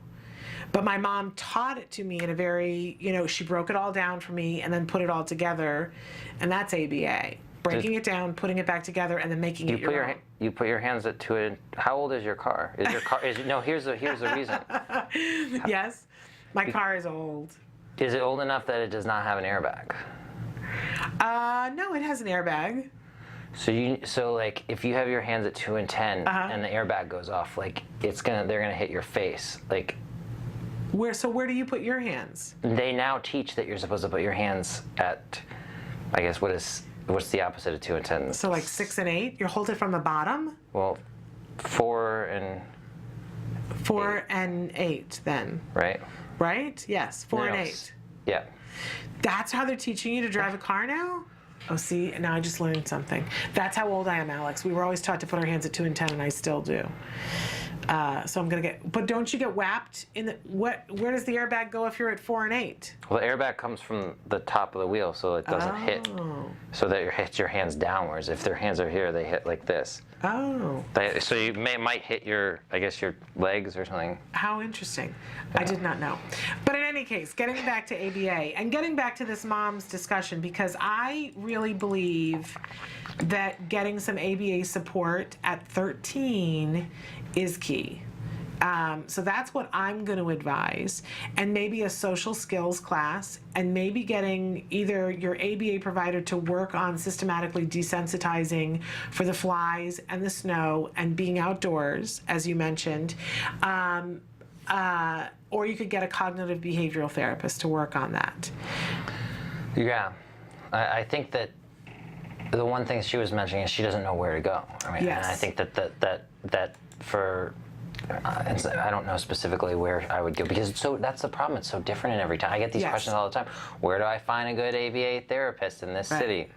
But my mom taught it to me in a very, she broke it all down for me and then put it all together, and that's ABA. Breaking it down, putting it back together, and then making it your own. You put your hands at 2 and... How old is your car? No, here's the reason. Yes, my car is old. Is it old enough that it does not have an airbag? No, it has an airbag. So like if you have your hands at 2 and 10 and the airbag goes off, like they're gonna hit your face, like. Where do you put your hands? They now teach that you're supposed to put your hands at, I guess, what's the opposite of 2 and 10? So like 6 and 8? You hold it from the bottom? Well, 4 and 8 then. Right? Right? Yes, 4 and 8. Yeah. That's how they're teaching you to drive a car now? Oh, see, now I just learned something. That's how old I am, Alex. We were always taught to put our hands at 2 and 10, and I still do. So I'm gonna but don't you get whapped in the, where does the airbag go if you're at 4 and 8? Well, the airbag comes from the top of the wheel, so it doesn't hit, so that it hits your hands downwards. If their hands are here, they hit like this. Oh. So you might hit your legs or something. How interesting. I did not know. But in any case, getting back to ABA and getting back to this mom's discussion, because I really believe that getting some ABA support at 13 is key. So that's what I'm going to advise, and maybe a social skills class, and maybe getting either your ABA provider to work on systematically desensitizing for the flies and the snow and being outdoors, as you mentioned, or you could get a cognitive behavioral therapist to work on that. Yeah, I think that the one thing she was mentioning is she doesn't know where to go. And I think that for I don't know specifically where I would go, because that's the problem. It's so different in every time. I get these questions all the time. Where do I find a good ABA therapist in this city?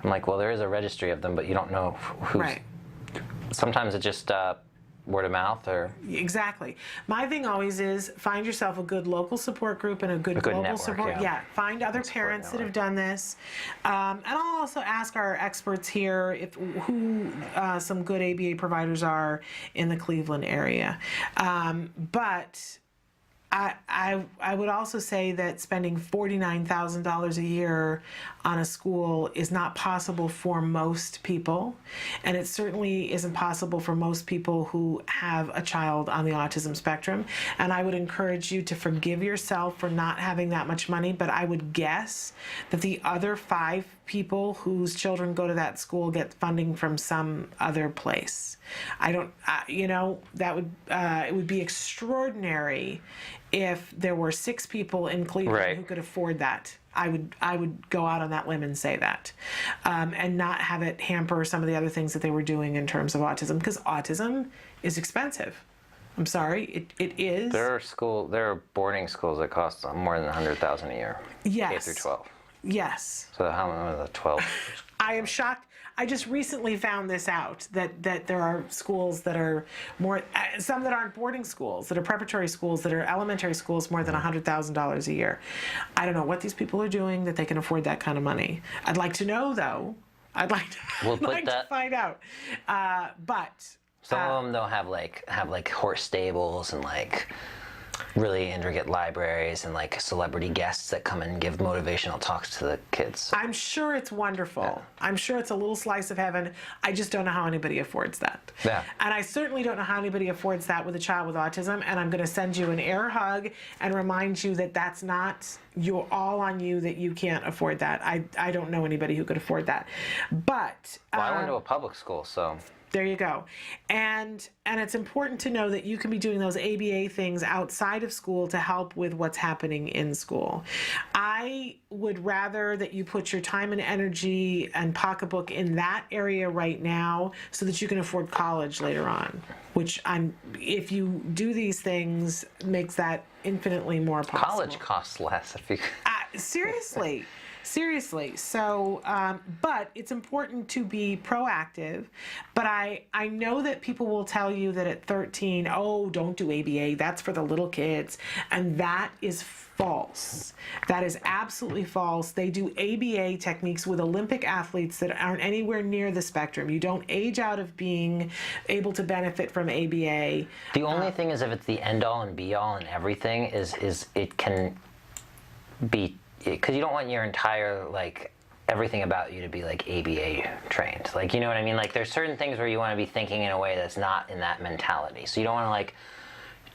I'm like, well, there is a registry of them, but you don't know who's. Right. Sometimes it's just word of mouth or. Exactly. My thing always is find yourself a good local support group and a good global network, support. Yeah. Find other parents that have done this, and I'll also ask our experts here who some good ABA providers are in the Cleveland area. But I would also say that spending $49,000 a year on a school is not possible for most people, and it certainly isn't possible for most people who have a child on the autism spectrum. And I would encourage you to forgive yourself for not having that much money, but I would guess that the other 5 people whose children go to that school get funding from some other place. I don't, that would, it would be extraordinary if there were 6 people in Cleveland who could afford that. I would go out on that limb and say that, and not have it hamper some of the other things that they were doing in terms of autism, because autism is expensive. I'm sorry, it is. There are boarding schools that cost more than $100,000 a year. Yes. K through 12. Yes. So how many are the 12? I am shocked. I just recently found this out, that there are schools that are more, some that aren't boarding schools, that are preparatory schools, that are elementary schools, more than $100,000 a year. I don't know what these people are doing that they can afford that kind of money. I'd like to know, though. I'd like to find out. But some of them don't have like horse stables and like really intricate libraries and like celebrity guests that come and give motivational talks to the kids. I'm sure it's wonderful. Yeah. I'm sure it's a little slice of heaven. I just don't know how anybody affords that. Yeah. And I certainly don't know how anybody affords that with a child with autism. And I'm going to send you an air hug and remind you that that's not all on you, that you can't afford that. I don't know anybody who could afford that. But well, I went to a public school, so. There you go. And it's important to know that you can be doing those ABA things outside of school to help with what's happening in school. I would rather that you put your time and energy and pocketbook in that area right now so that you can afford college later on, which if you do these things, makes that infinitely more possible. College costs less if you... Seriously. Seriously. So, but it's important to be proactive. But I know that people will tell you that at 13, oh, don't do ABA. That's for the little kids. And that is false. That is absolutely false. They do ABA techniques with Olympic athletes that aren't anywhere near the spectrum. You don't age out of being able to benefit from ABA. The only thing is, if it's the end all and be all and everything, is it can be, because you don't want your entire, like, everything about you to be, like, ABA trained. Like, you know what I mean? Like, there's certain things where you want to be thinking in a way that's not in that mentality. So you don't want to, like,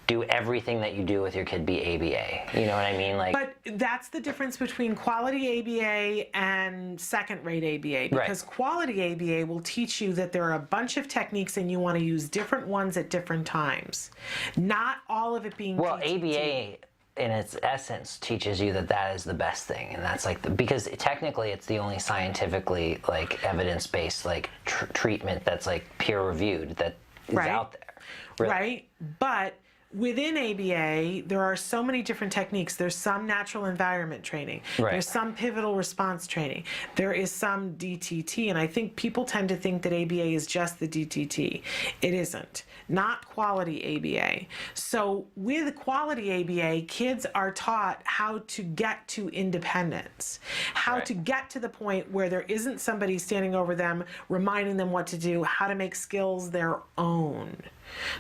do everything that you do with your kid be ABA. You know what I mean? Like, but that's the difference between quality ABA and second-rate ABA. Because quality ABA will teach you that there are a bunch of techniques and you want to use different ones at different times. Not all of it being well, ABA in its essence teaches you that that is the best thing, and that's like because technically it's the only scientifically, like, evidence-based, like, treatment that's, like, peer-reviewed that is out there. Really. Right, but within ABA, there are so many different techniques. There's some natural environment training. There's some pivotal response training. There is some DTT, and I think people tend to think that ABA is just the DTT. It isn't. Not quality ABA. So with quality ABA, kids are taught how to get to independence, how to get to the point where there isn't somebody standing over them, reminding them what to do, how to make skills their own,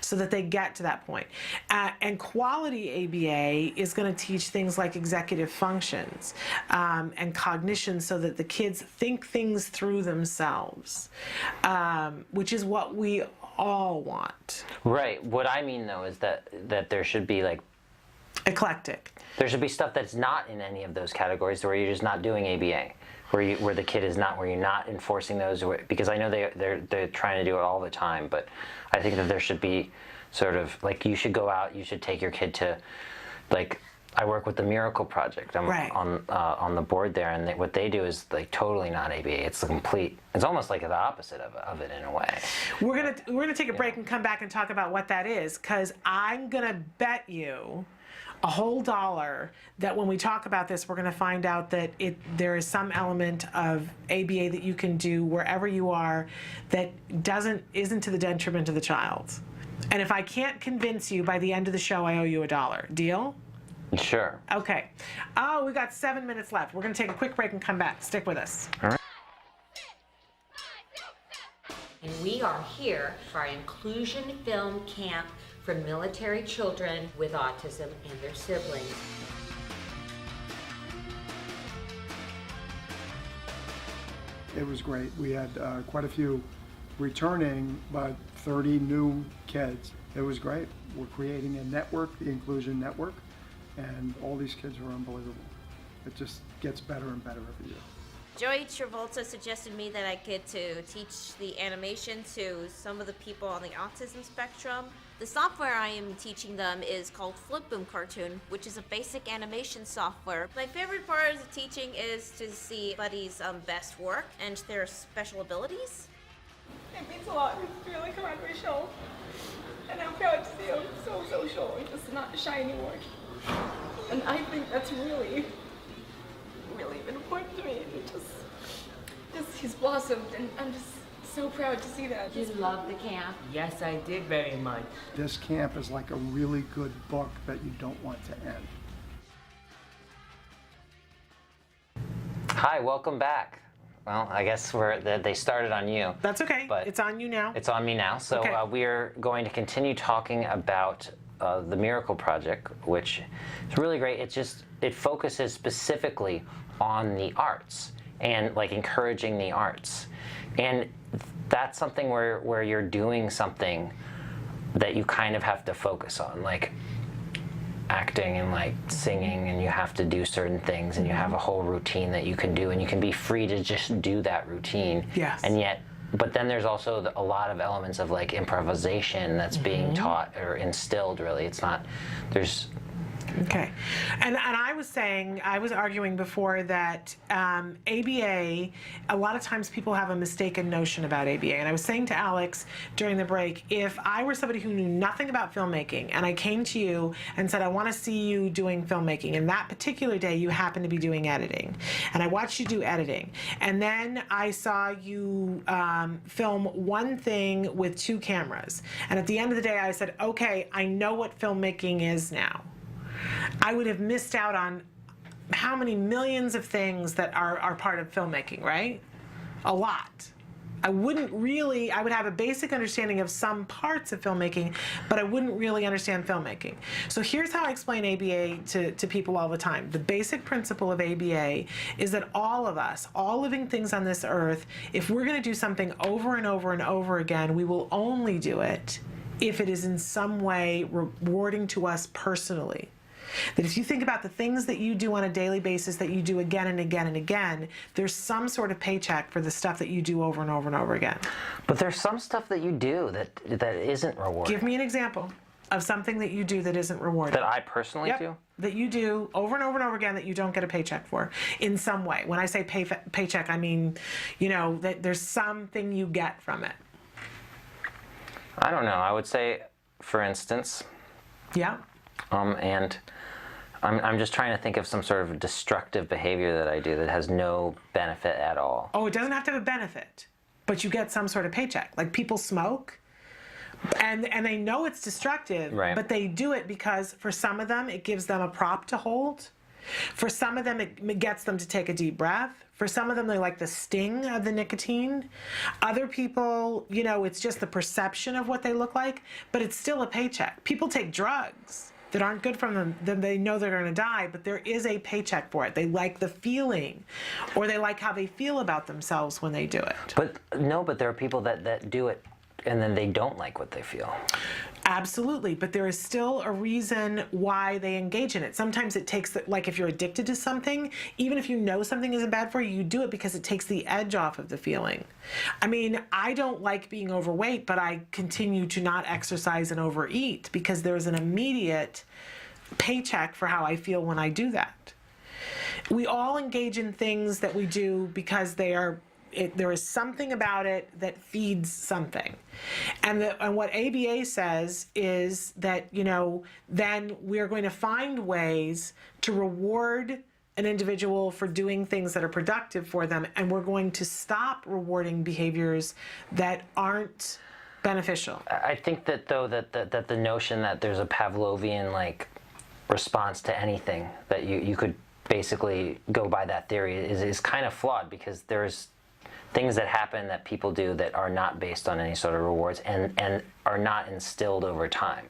so that they get to that point. And quality ABA is going to teach things like executive functions and cognition, so that the kids think things through themselves, which is what we all want. Right. What I mean, though, is that there should be, like, eclectic. There should be stuff that's not in any of those categories, where you're just not doing ABA. Where the kid is not, where you're not enforcing those, because I know they're trying to do it all the time, but I think that there should be sort of, like, you should go out, you should take your kid to, like, I work with the Miracle Project. I'm on the board there, and what they do is, like, totally not ABA. It's the complete. It's almost like the opposite of it in a way. We're gonna take a break and come back and talk about what that is, because I'm gonna bet you a whole $1 that when we talk about this, we're going to find out that there is some element of ABA that you can do wherever you are that isn't to the detriment of the child. And if I can't convince you by the end of the show, I owe you $1. Deal? Sure. Okay. Oh, we got 7 minutes left. We're going to take a quick break and come back. Stick with us. All right. And we are here for our Inclusion Film Camp for military children with autism and their siblings. It was great. We had quite a few returning, but 30 new kids. It was great. We're creating a network, the Inclusion Network, and all these kids are unbelievable. It just gets better and better every year. Joey Travolta suggested me that I get to teach the animation to some of the people on the autism spectrum. The software I am teaching them is called Flip Boom Cartoon, which is a basic animation software. My favorite part of the teaching is to see Buddy's best work and their special abilities. It means a lot to feel like I'm on my show. And I'm proud to see him so showing, just not shy anymore. And I think that's really been important to me. And just he's blossomed, and I'm just so proud to see that. Did you love the camp? Yes, I did very much. This camp is like a really good book that you don't want to end. Hi, welcome back. Well, I guess they started on you. That's okay. But it's on you now. It's on me now. So Okay. We're going to continue talking about the Miracle Project, which is really great. It focuses specifically on the arts and like encouraging the arts. And that's something where you're doing something that you kind of have to focus on, like acting and like singing, and you have to do certain things, and you have a whole routine that you can do, and you can be free to just do that routine. Yes. And yet, but then there's also a lot of elements of like improvisation that's being taught or instilled, really. It's not, there's... Okay. And I was arguing before that ABA, a lot of times people have a mistaken notion about ABA. And I was saying to Alex during the break, if I were somebody who knew nothing about filmmaking and I came to you and said, I want to see you doing filmmaking, and that particular day you happen to be doing editing, and I watched you do editing, and then I saw you film one thing with 2 cameras, and at the end of the day I said, okay, I know what filmmaking is now. I would have missed out on how many millions of things that are part of filmmaking, right? A lot. I would have a basic understanding of some parts of filmmaking, but I wouldn't really understand filmmaking. So here's how I explain ABA to people all the time. The basic principle of ABA is that all of us, all living things on this earth, if we're going to do something over and over and over again, we will only do it if it is in some way rewarding to us personally. That if you think about the things that you do on a daily basis that you do again and again and again, there's some sort of paycheck for the stuff that you do over and over and over again. But there's some stuff that you do that isn't rewarding. Give me an example of something that you do that isn't rewarding. That I personally do? That you do over and over and over again that you don't get a paycheck for in some way. When I say paycheck, I mean, that there's something you get from it. I don't know. I would say, for instance... Yeah. And I'm just trying to think of some sort of destructive behavior that I do that has no benefit at all. Oh, it doesn't have to have a benefit, but you get some sort of paycheck. Like people smoke, and they know it's destructive, right, but they do it because for some of them it gives them a prop to hold. For some of them it gets them to take a deep breath. For some of them they like the sting of the nicotine. Other people, it's just the perception of what they look like, but it's still a paycheck. People take drugs that aren't good for them, then they know they're going to die, but there is a paycheck for it. They like the feeling, or they like how they feel about themselves when they do it. But there are people that do it and then they don't like what they feel. Absolutely, but there is still a reason why they engage in it. Sometimes it takes, like if you're addicted to something, even if you know something isn't bad for you, you do it because it takes the edge off of the feeling. I mean, I don't like being overweight, but I continue to not exercise and overeat because there's an immediate paycheck for how I feel when I do that. We all engage in things that we do because there is something about it that feeds something. And what ABA says is that, then we're going to find ways to reward an individual for doing things that are productive for them, and we're going to stop rewarding behaviors that aren't beneficial. I think that that the notion that there's a Pavlovian response to anything, that you could basically go by that theory is kind of flawed, because things that happen that people do that are not based on any sort of rewards and are not instilled over time.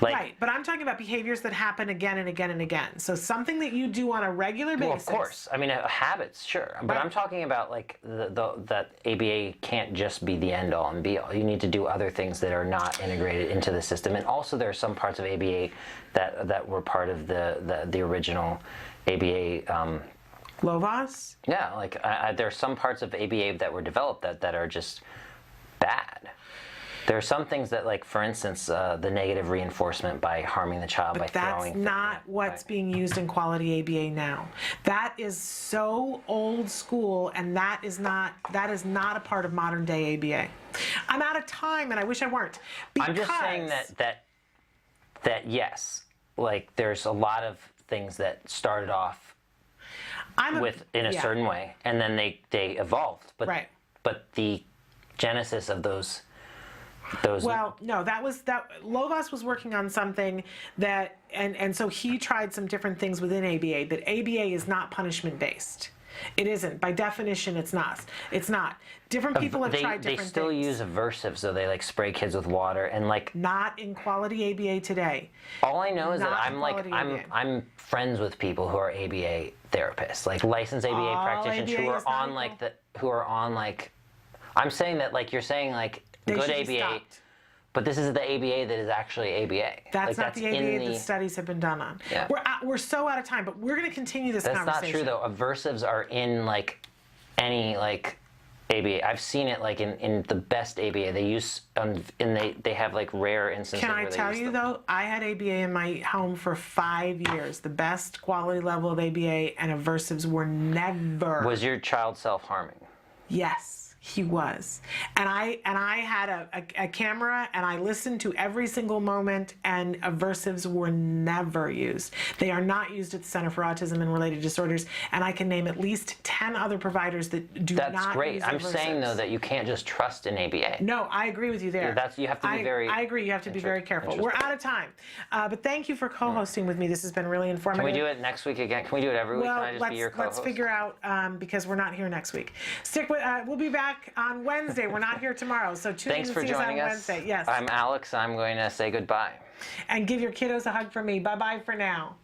Like, right, but I'm talking about behaviors that happen again and again and again. So something that you do on a regular basis. Well, of course. I mean, habits, sure. But I'm talking about like that ABA can't just be the end all and be all. You need to do other things that are not integrated into the system. And also there are some parts of ABA that were part of the original ABA. LOVAS? Yeah, like there are some parts of ABA that were developed that are just bad. There are some things that, like, for instance, the negative reinforcement by harming the child by throwing. That's not what's being used in quality ABA now. That is so old school, and that is not a part of modern day ABA. I'm out of time, and I wish I weren't. I'm just saying that yes, like there's a lot of things that started off in a certain way, and then they evolved. But but the genesis of those. Well, no, Lovas was working on something that, and so he tried some different things within ABA, but ABA is not punishment based. It isn't. By definition, it's not. It's not. Different people have tried different things. They still use aversives, so they like spray kids with water and like. Not in quality ABA today. All I know is that I'm friends with people who are ABA therapists, like licensed ABA practitioners who are on like. I'm saying that like you're saying like. Good ABA, but this is the ABA that is actually ABA. That's not the ABA that studies have been done on. Yeah. We're so out of time, but we're going to continue this conversation. That's not true though. Aversives are in like any like ABA. I've seen it like in the best ABA. They use they have like rare instances. Can I tell you though? I had ABA in my home for 5 years. The best quality level of ABA and aversives were never. Was your child self-harming? Yes. He was, and I had a camera, and I listened to every single moment, and aversives were never used. They are not used at the Center for Autism and Related Disorders, and I can name at least 10 other providers that do not use aversives. That's great. I'm saying though that you can't just trust an ABA. No, I agree with you there. You have to be very. I agree. You have to be very careful. We're out of time, but thank you for co-hosting with me. This has been really informative. Can we do it next week again? Can we do it every week? Can I just be your co-host? Let's figure out because we're not here next week. Stick with. We'll be back on Wednesday. We're not here tomorrow, so tune in to see us on Wednesday. Yes. I'm Alex. I'm going to say goodbye. And give your kiddos a hug from me. Bye-bye for now.